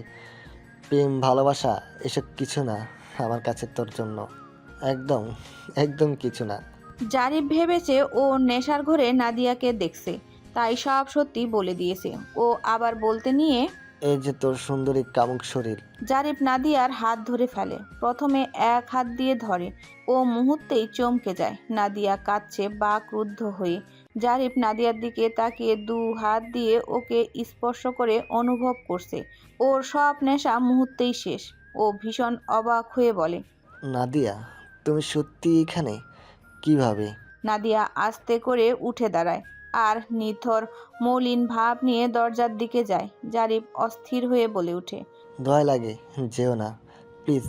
প্রেম ভালোবাসা এসব কিছু না আমার কাছে তোর জন্য, একদম একদম কিছু না। জারিফ ভেবেছে ও নেশার ঘরে নাদিয়াকে দেখছে, তাই সব সত্যি বলে দিয়েছে। ও আবার বলতে নিয়ে, এই যে তোর সুন্দরী কামুক শরীর। জারিফ নাদিয়ার হাত ধরে ফেলে। প্রথমে এক হাত দিয়ে ধরে। ও মুহূর্তেই চমকে যায়। নাদিয়া কাঁদছে বা ক্রুদ্ধ হয়ে। জারিফ নাদিয়ার দিকে তাকিয়ে দু হাত দিয়ে ওকে স্পর্শ করে অনুভব করছে ওর সব নেশা মুহূর্তেই শেষ। ও ভীষণ অবাক হয়ে বলে, নাদিয়া, তুমি সত্যি এখানে? কিভাবে? নাদিয়া আস্তে করে উঠে দাঁড়ায় আর নিথর মলিন ভাব নিয়ে দরজার দিকে যায়। জারিফ অস্থির হয়ে বলে ওঠে, দয়া লাগে, যেও না প্লিজ,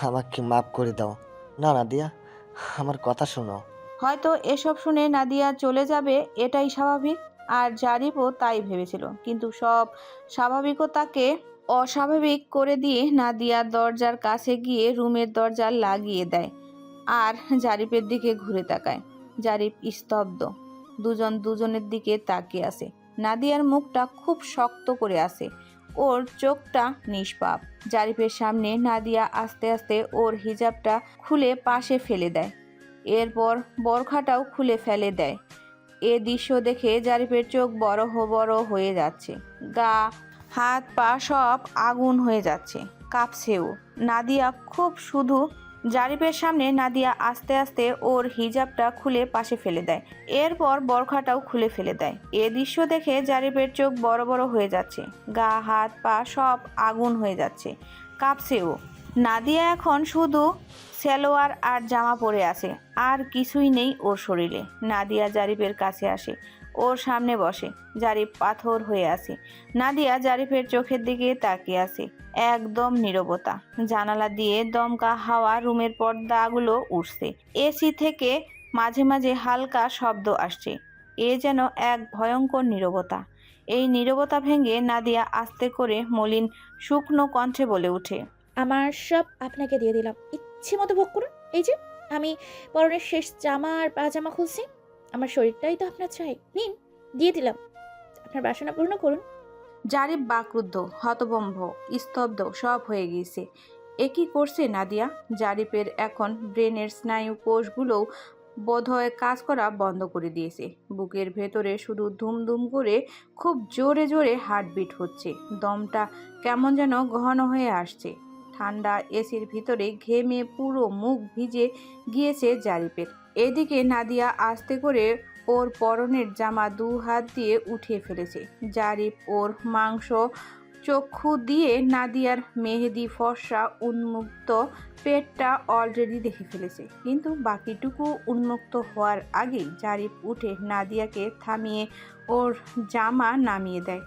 আমাকে মাফ করে দাও। না নাদিয়া, আমার কথা শোনো। হয়তো এসব শুনে নাদিয়া চলে যাবে এটাই স্বাভাবিক, আর জারিফও তাই ভেবেছিল। কিন্তু সব স্বাভাবিকতাকে অস্বাভাবিক করে দিয়ে নাদিয়া দরজার কাছে গিয়ে রুমের দরজা লাগিয়ে দেয় আর জারিফের দিকে ঘুরে তাকায়। জারিফ স্তব্ধ, দুজন দুজনের দিকে তাকিয়ে আছে। নাদিয়ার মুখটা খুব শক্ত করে আছে, ওর চোখটা নিষ্পাপ। জারিফের সামনে নাদিয়া আস্তে আস্তে ওর হিজাবটা খুলে পাশে ফেলে দেয়, এরপর বোরখাটাও খুলে ফেলে দেয়। এ দৃশ্য দেখে জারিফের চোখ বড় বড় হয়ে যাচ্ছে, গা হাত পা সব আগুন হয়ে যাচ্ছে, কাঁপছেও। নাদিয়া খুব শুধু জারিফের সামনে নাদিয়া আস্তে আস্তে ওর হিজাবটা খুলে পাশে ফেলে দেয়, এরপর বরখাটাও খুলে ফেলে দেয়। এ দৃশ্য দেখে জারিফের চোখ বড় বড় হয়ে যাচ্ছে, গা হাত পা সব আগুন হয়ে যাচ্ছে, কাঁপছেও। নাদিয়া এখন শুধু সালোয়ার আর জামা পরে আছে, আর কিছুই নেই ওর শরীরে। নাদিয়া জারিফের কাছে আসে, ওর সামনে বসে। জারিফ পাথর হয়ে আছে। নাদিয়া জারিফের চোখের দিকে তাকিয়ে আছে। একদম নীরবতা। জানালা দিয়ে দমকা হাওয়া রুমের পর্দাগুলো উঠছে। এসি থেকে মাঝে মাঝে হালকা শব্দ আসছে। এ যেন এক ভয়ঙ্কর নীরবতা। এই নীরবতা ভেঙে নাদিয়া আস্তে করে মলিন শুকনো কণ্ঠে বলে ওঠে, আমার সব আপনাকে দিয়ে দিলাম, ইচ্ছে মতো ভোগ করুন। এই যে আমি পরনের শেষ জামা আর পাজামা খুলছি, আমার শরীরটাই তো আপনার চাই, নিন দিয়ে দিলাম, আপনার বাসনা পূর্ণ করুন। জারিফ বাকরুদ্ধ, হতভম্ব, স্তব্ধ সব হয়ে গিয়েছে। এ কি করছে নাদিয়া? জারিফের এখন ব্রেনের স্নায়ু কোষগুলোও বোধহয় কাজ করা বন্ধ করে দিয়েছে। বুকের ভেতরে শুধু ধুমধুম করে খুব জোরে জোরে হার্টবিট হচ্ছে। দমটা কেমন যেন ঘন হয়ে আসছে। ঠান্ডা এসির ভিতরে ঘেমে পুরো মুখ ভিজে গিয়েছে জারিফের। এদিকে নাদিয়া আস্তে করে ওর পরনের জামা দু হাত দিয়ে উঠিয়ে ফেলেছে। জারিফ ওর মাংস চক্ষু দিয়ে নাদিয়ার মেহেদি ফর্সা উন্মুক্ত পেটটা অলরেডি দেখে ফেলেছে, কিন্তু বাকিটুকু উন্মুক্ত হওয়ার আগেই জারিফ উঠে নাদিয়াকে থামিয়ে ওর জামা নামিয়ে দেয়।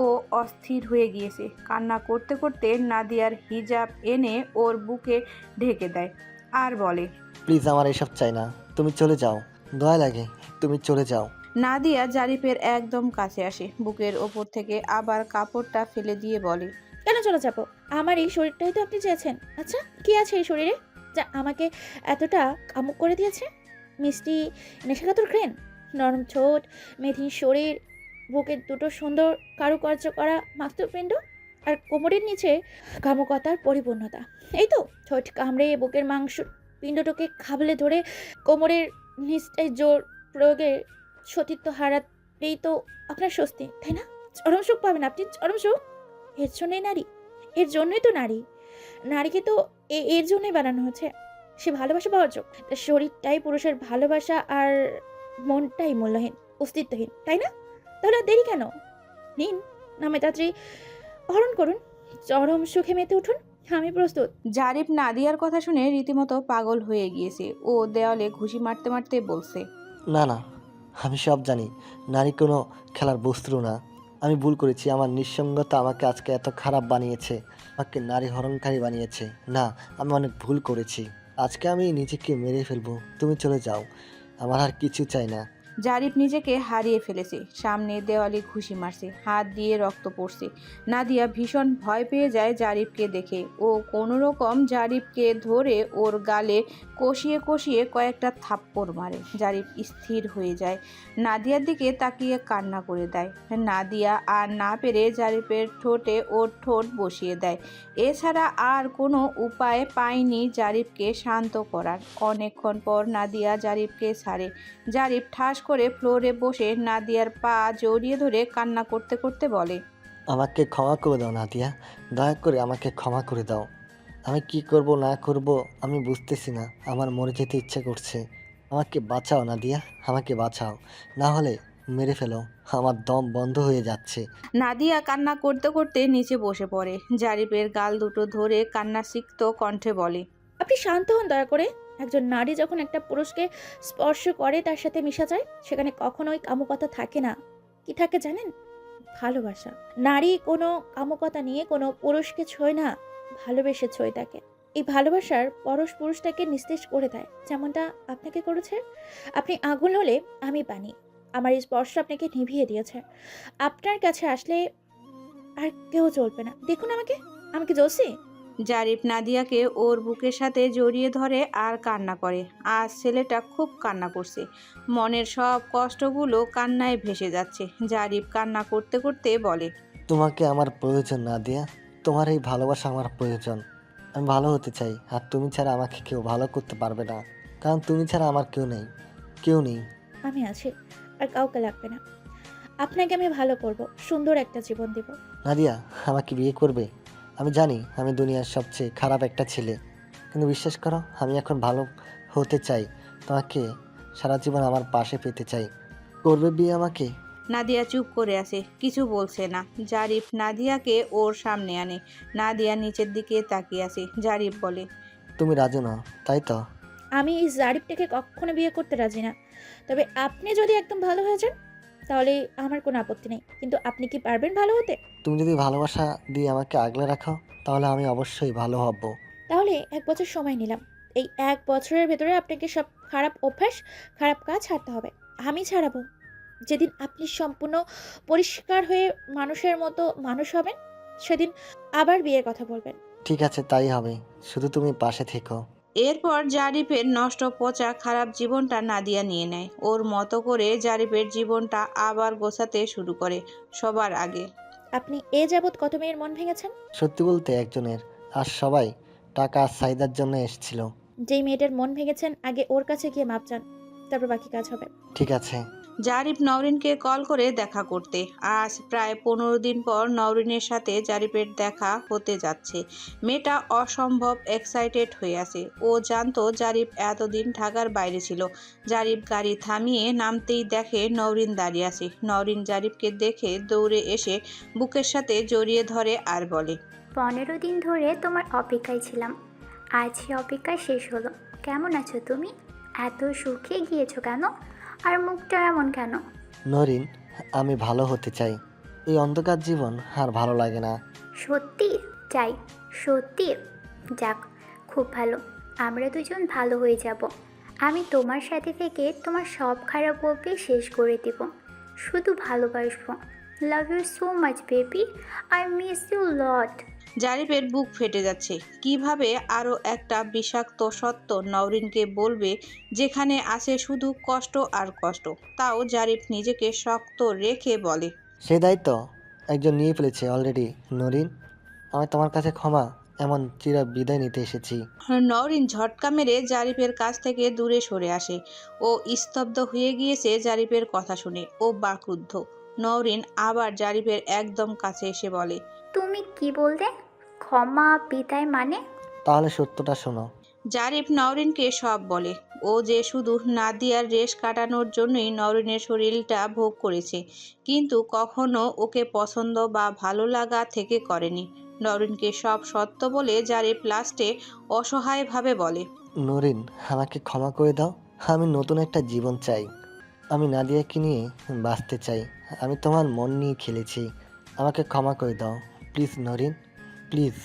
ও অস্থির হয়ে গিয়েছে। কান্না করতে করতে নাদিয়ার হিজাব এনে ওর বুকে ঢেকে দেয় আর বলে, প্লিজ আমার এসব চাই না, তুমি চলে যাও, দয়া লাগে তুমি চলে যাও। নাদিয়া জারিফের একদম কাছে আসে, বুকের ওপর থেকে আবার কাপড়টা ফেলে দিয়ে বলে, কেন চলে যাবো? আমার এই শরীরটাই তো আপনি চেয়েছেন। আচ্ছা কি আছে এই শরীরে যা আমাকে এতটা কামুক করে দিয়েছে? মিষ্টি নেশাকাতর ঘ্রেন, নরম ঠোঁট, মেথির শরীর, বুকের দুটো সুন্দর কারুকার্য করা মাস্তুপিণ্ড, আর কোমরের নিচে কামুকতার পরিপূর্ণতা। এই তো ঠোঁট কামড়ে বুকের মাংস পিণ্ডটাকে খাবলে ধরে কোমরের নিচটায় জোর প্রয়োগে সতীত্ব হারাতেই তো আপনার স্বস্তি, তাই না? চরম সুখ পাবেন আপনি, চরম সুখ। এর জন্যই নারী, এর জন্যই তো নারী। নারীকে তো এর জন্যই বানানো হচ্ছে, সে ভালোবাসা পাওয়ার যোগ। তার শরীরটাই পুরুষের ভালোবাসা আর মনটাই মূল্যহীন, অস্তিত্বহীন, তাই না? তাহলে আর দেরি কেন? নিন নামে তাড়াতাড়ি হরণ করুন, চরম সুখে মেতে উঠুন, আমি প্রস্তুত। জারিফ নাদিয়ার কথা শুনে রীতিমতো পাগল হয়ে গিয়েছে। ও দেওয়ালে ঘুষি মারতে মারতে বলছে, না না, আমি সব জানি, নারী কোনো খেলার বস্তু না। আমি ভুল করেছি, আমার নিঃসঙ্গতা আমাকে আজকে এত খারাপ বানিয়েছে, আমাকে নারী হরণকারী বানিয়েছে। না, আমি অনেক ভুল করেছি, আজকে আমি নিজেকে মেরে ফেলবো, তুমি চলে যাও, আমার আর কিছু চাই না। জারিফ নিজেকে হারিয়ে ফেলেছে। সামনে দেওয়ালে ঘুষি মারছে, হাত দিয়ে রক্ত পড়ছে। নাদিয়া ভীষণ ভয় পেয়ে যায় জারিফকে দেখে। ও কোনো রকম জারিফকে ধরে ওর গালে কষিয়ে কষিয়ে কয়েকটা থাপ্পড় মারে। জারিফ স্থির হয়ে যায়, নাদিয়ার দিকে তাকিয়ে কান্না করে দেয়। নাদিয়া আর না পেরে জারিফের ঠোঁটে ওর ঠোঁট বসিয়ে দেয়। এছাড়া আর কোনো উপায় পায়নি জারিফকে শান্ত করার। অনেকক্ষণ পর নাদিয়া জারিফকে ছাড়ে। জারিফ ঠাস করে ফ্লোরে বসে নাদিয়ার পা জড়িয়ে ধরে কান্না করতে করতে বলে, আমাকে ক্ষমা করে দাও নাদিয়া, দয়া করে আমাকে ক্ষমা করে দাও। আমি কি করব না করব আমি বুঝতেছি না, আমার মরে যেতে ইচ্ছে করছে। আমাকে বাঁচাও নাদিয়া, আমাকে বাঁচাও, না হলে মেরে ফেলো, আমার দম বন্ধ হয়ে যাচ্ছে। নাদিয়া কান্না করতে করতে নিচে বসে পড়ে। জারিফের গাল দুটো ধরে কান্না সিক্ত কণ্ঠে বলে, আপনি শান্ত হন দয়া করে। একজন নারী যখন একটা পুরুষকে স্পর্শ করে, তার সাথে মিশা যায়, সেখানে কখনোই কামুকতা থাকে না। কি থাকে জানেন? ভালোবাসা। নারী কোনো কামুকতা নিয়ে কোনো পুরুষকে ছোঁয় না, ভালোবেসে ছোঁয় তাকে। এই ভালোবাসার পরশ পুরুষটাকে নিস্তেজ করে দেয়, যেমনটা আপনাকে করেছে। আপনি আগুন হলে আমি পানি, আমার এই স্পর্শ আপনাকে নিভিয়ে দিয়েছে। আপনার কাছে আসলে আর কেউ চলবে না। দেখুন আমাকে, আমাকে জ্বলছি। জারিফ নাদিয়াকে ওর বুকের সাথে জড়িয়ে ধরে আর কান্না করে। আজ ছেলেটা খুব কান্না করছে, মনের সব কষ্টগুলো কান্নায় ভেসে যাচ্ছে। জারিফ কান্না করতে করতে বলে, তোমাকে আমার প্রয়োজন নাদিয়া, তোমার এই ভালোবাসা আমার প্রয়োজন। আমি ভালো হতে চাই, আর তুমি ছাড়া আমাকে কেউ ভালো করতে পারবে না, কারণ তুমি ছাড়া আমার কেউ নেই, কেউ নেই। আমি আছি, আর কাউকে লাগবে না। আপনাকে আমি ভালো করব, সুন্দর একটা জীবন দেব। নাদিয়া আমাকে বিয়ে করবে? আমি জানি আমি দুনিয়ার সবচেয়ে খারাপ একটা ছেলে, কিন্তু বিশ্বাস করো আমি এখন ভালো হতে চাই। তোমাকে সারা জীবন আমার পাশে পেতে চাই। করবে বিয়ে আমাকে? নাদিয়া চুপ করে আছে, কিছু বলছে না। জারিফ নাদিয়াকে ওর সামনে আনে। নাদিয়া নিচের দিকে তাকিয়ে আছে। জারিফ বলে, তুমি রাজি নও তাই তো? আমি এই জারিফটাকে কখনো বিয়ে করতে রাজি না। তবে আপনি যদি একদম ভালো হয়ে যান তাহলে আমার কোনো আপত্তি নেই। কিন্তু আপনি কি পারবেন ভালো হতে? তুমি যদি ভালোবাসা দিয়ে আমাকে আগলে রাখো তাহলে আমি অবশ্যই ভালো হব। তাহলে 1 বছর সময় নিলাম। এই 1 বছরের ভেতরে আপনাকে সব খারাপ অভ্যাস, খারাপ কাজ ছাড়তে হবে। আমি ছাড়াবো। যেদিন আপনি সম্পূর্ণ পরিষ্কার হয়ে মানুষের মতো মানুষ হবেন, সেদিন আবার বিয়ের কথা বলবেন। ঠিক আছে তাই হবে, শুধু তুমি পাশে থেকো। এরপর জারিফের নষ্ট পচা খারাপ জীবনটা নাদিয়া নিয়ে নেয়। ওর মতো করে জারিফের জীবনটা আবার গোছাতে শুরু করে, সবার আগে। আপনি এ যাবৎ কত মেয়ের মন ভেঙেছেন? সত্যি বলতে একজনের, আর সবাই টাকা আর চাহিদার জন্য এসেছিল। যেই মেয়েটার মন ভেঙেছেন আগে ওর কাছে গিয়ে মাপ চান, তারপর বাকি কাজ হবে। ঠিক আছে। জারিফ নওরিনকে কল করে দেখা করতে। আজ প্রায় 15 দিন পর নওরিনের সাথে জারিফের দেখা হতে যাচ্ছে। মেয়েটা অসম্ভব এক্সাইটেড হয়ে আছে। ও জানতো জারিফ এতদিন ঢাকার বাইরে ছিল। জারিফ গাড়ি থামিয়ে নামতেই দেখে নওরিন দাঁড়িয়ে আছে। নওরিন জারিফকে দেখে দৌড়ে এসে বুকের সাথে জড়িয়ে ধরে আর বলে, 15 দিন ধরে তোমার অপেক্ষায় ছিলাম, আজ সে অপেক্ষা শেষ হলো। কেমন আছো তুমি? এত শুকিয়ে গিয়েছো কেন? আর মুখটা এমন কেন? নরিন, আমি ভালো হতে চাই। এই অন্ধকার জীবন আর ভালো লাগে না। সত্যি চাই? সত্যি? যাক, খুব ভালো। আমরা দুজন ভালো হয়ে যাব। আমি তোমার সাথে থেকে তোমার সব খারাপ অভ্যাস শেষ করে দেব। শুধু ভালোবাসবো। Love you so much baby, I miss you lot. জারিফের বুক ফেটে যাচ্ছে। কিভাবে আরও একটা বিষাক্ত সত্য নওরিনকে বলবে, যেখানে আছে শুধু কষ্ট আর কষ্ট। তাও জারিফ নিজেকে শক্ত রেখে বলে, সে দায়িত্ব একজন নিয়ে ফেলেছে অলরেডি। নরিন, আমি তোমার কাছে ক্ষমা এমন চির বিদায় নিতে এসেছি। নওরিন ঝটকা মেরে জারিফের কাছ থেকে দূরে সরে আসে। ও স্তব্ধ হয়ে গিয়েছে জারিফের কথা শুনে। ও বাক্রুদ্ধ। নওরিন আবার জারিফের একদম কাছে এসে বলে, তুমি কি বললে? ক্ষমা বিদায় মানে? তাহলে সত্যটা শোনো। জারিফ নওরিনকে সব বলে। ও যে শুধু নাদিয়ার রেশ কাটানোর জন্যই নওরিনের শরীরটা ভোগ করেছে, কিন্তু কখনো ওকে পছন্দ বা ভালো লাগা থেকে করেনি। নওরিনকে সব সত্য বলে জারিফ লাস্টে অসহায়ভাবে বলে, নরিন, আমাকে ক্ষমা করে দাও। আমি নতুন একটা জীবন চাই। আমি নাদিয়াকে নিয়ে বাঁচতে চাই। আমি তোমার মন নিয়ে খেলেছি। আমাকে ক্ষমা করে দাও প্লিজ নরিন, প্লিজ।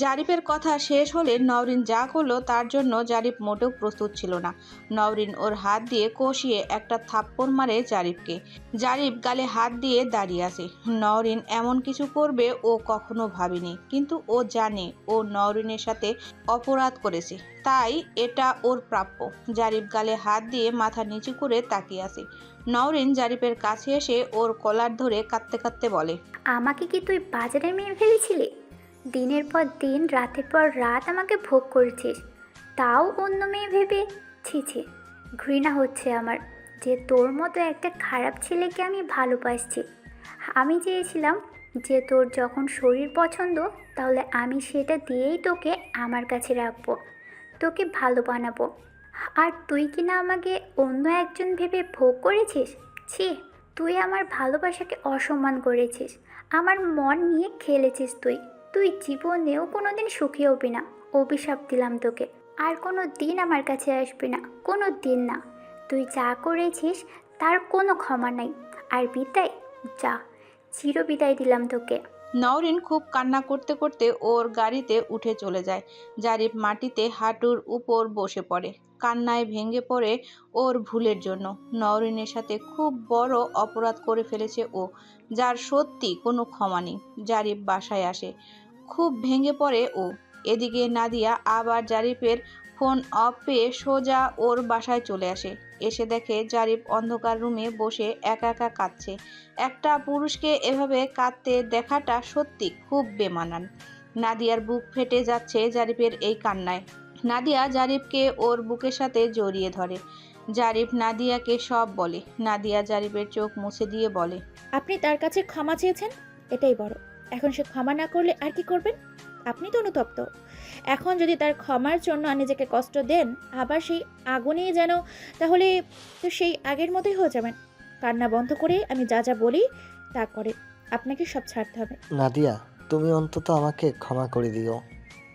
জারিফের কথা শেষ হলে নওরিন যা করলো তার জন্য জারিফ মোটেও প্রস্তুত ছিল না। নওরিন ওর হাত দিয়ে কষিয়ে একটা থাপ্পড় মারে জারিফকে। জারিফ গালে হাত দিয়ে দাঁড়িয়ে আছে। নওরিন এমন কিছু করবে ও কখনো ভাবেনি, কিন্তু ও জানে ও নওরিনের সাথে অপরাধ করেছে, তাই এটা ওর প্রাপ্য। জারিফ গালে হাত দিয়ে মাথা নিচু করে তাকিয়ে আছে। নওরিন জারিফের কাছে এসে ওর কলার ধরে কাঁদতে কাঁদতে বলে, আমাকে কি তুই বাজারে মেয়ে ভেবেছিলি? দিনের পর দিন, রাতের পর রাত আমাকে ভোগ করেছিস, তাও অন্য মেয়ে ভেবে। ছি ছি, ঘৃণা হচ্ছে আমার যে তোর মতো একটা খারাপ ছেলেকে আমি ভালোবাসছি। আমি চেয়েছিলাম যে তোর যখন শরীর পছন্দ, তাহলে আমি সেটা দিয়েই তোকে আমার কাছে রাখবো, তোকে ভালো বানাবো। আর তুই কি না আমাকে অন্য একজন ভেবে ভোগ করেছিস? ছি, তুই আমার ভালোবাসাকে অসম্মান করেছিস, আমার মন নিয়ে খেলেছিস। তুই জীবনেও কোনো দিন সুখী হবি না। অভিশাপ দিলাম তোকে, আর কোনো দিন আমার কাছে আসবি না, কোনো দিন না। তুই যা করেছিস তার কোনো ক্ষমা নাই। আর বিদায়, যা, চির বিদায় দিলাম তোকে। নওরিন খুব কান্না করতে করতে ওর গাড়িতে উঠে চলে যায়। জারিফ মাটিতে হাঁটুর উপর বসে পড়ে, কান্নায় ভেঙে পড়ে ওর ভুলের জন্য। নওরিনের সাথে খুব বড় অপরাধ করে ফেলেছে ও, যার সত্যি কোনো ক্ষমা নেই। জারিফ বাসায় আসে, খুব ভেঙে পড়ে ও। এদিকে নাদিয়া আবার জারিফের ফোন অফ পেয়ে সোজা ওর বাসায় চলে আসে। এসে দেখে জারিফ অন্ধকার রুমে বসে একা একা কাঁদছে। একটা পুরুষকে এভাবে কাঁদতে দেখাটা সত্যি খুব বেমানান। নাদিয়ার বুক ফেটে যাচ্ছে জারিফের এই কান্নায়। নাদিয়া জারিফকে ওর বুকের সাথে জড়িয়ে ধরে। জারিফ নাদিয়াকে সব বলে। নাদিয়া জারিফের চোখ মুছে দিয়ে বলে, আপনি তার কাছে ক্ষমা চেয়েছেন, এটাই বড়। এখন সে ক্ষমা না করলে আর কি করবেন? আপনি তো অনুতপ্ত। এখন যদি তার ক্ষমার জন্য নিজেকে কষ্ট দেন, আবার সেই আগুনেই যেন, তাহলে তো সেই আগের মতোই হয়ে যাবেন। কান্না বন্ধ করে আমি যা যা বলি তা করে আপনাকে সব ছাড়তে হবে। নাদিয়া, তুমি অন্তত আমাকে ক্ষমা করে দিও।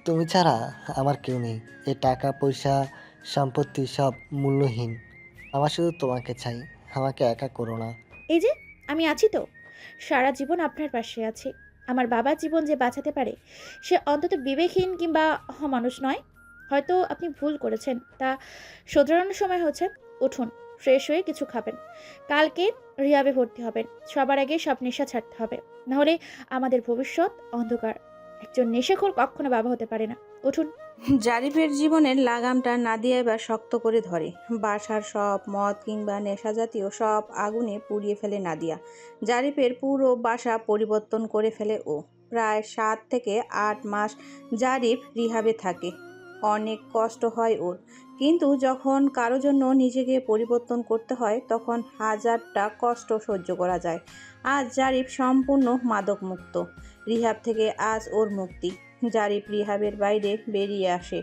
তুমি ছাড়া আমার কেউ নেই। এই টাকা পয়সা সম্পত্তি সব মূল্যহীন। আমার শুধু তোমাকে চাই। আমাকে একা করো না। এই যে আমি আছি তো, সারা জীবন আপনার পাশে আছি। আমার বাবার জীবন যে বাঁচাতে পারে, সে অন্তত বিবেকহীন কিংবা অমানুষ নয়। হয়তো আপনি ভুল করেছেন, তা শোধরানোর সময় হচ্ছে। উঠুন, ফ্রেশ হয়ে কিছু খাবেন। কালকে রিহাবে ভর্তি হবেন। সবার আগে সব নেশা ছাড়তে হবে, নাহলে আমাদের ভবিষ্যৎ অন্ধকার। একজন নেশাখোর কখনো বাবা হতে পারে না। উঠুন। জারিফের জীবনের লাগামটা নাদিয়া এবার শক্ত করে ধরে। বাসার সব মদ কিংবা নেশা জাতীয় সব আগুনে পুড়িয়ে ফেলে নাদিয়া। জারিফের পুরো বাসা পরিবর্তন করে ফেলে ও। প্রায় 7 থেকে 8 মাস জারিফ রিহাবে থাকে। অনেক কষ্ট হয় ওর, কিন্তু যখন কারো জন্য নিজেকে পরিবর্তন করতে হয় তখন হাজারটা কষ্ট সহ্য করা যায়। আজ জারিফ সম্পূর্ণ মাদক মুক্ত। রিহাব থেকে আজ ওর মুক্তি। জারিফ রিহাবের বাইরে বেরিয়ে আসে।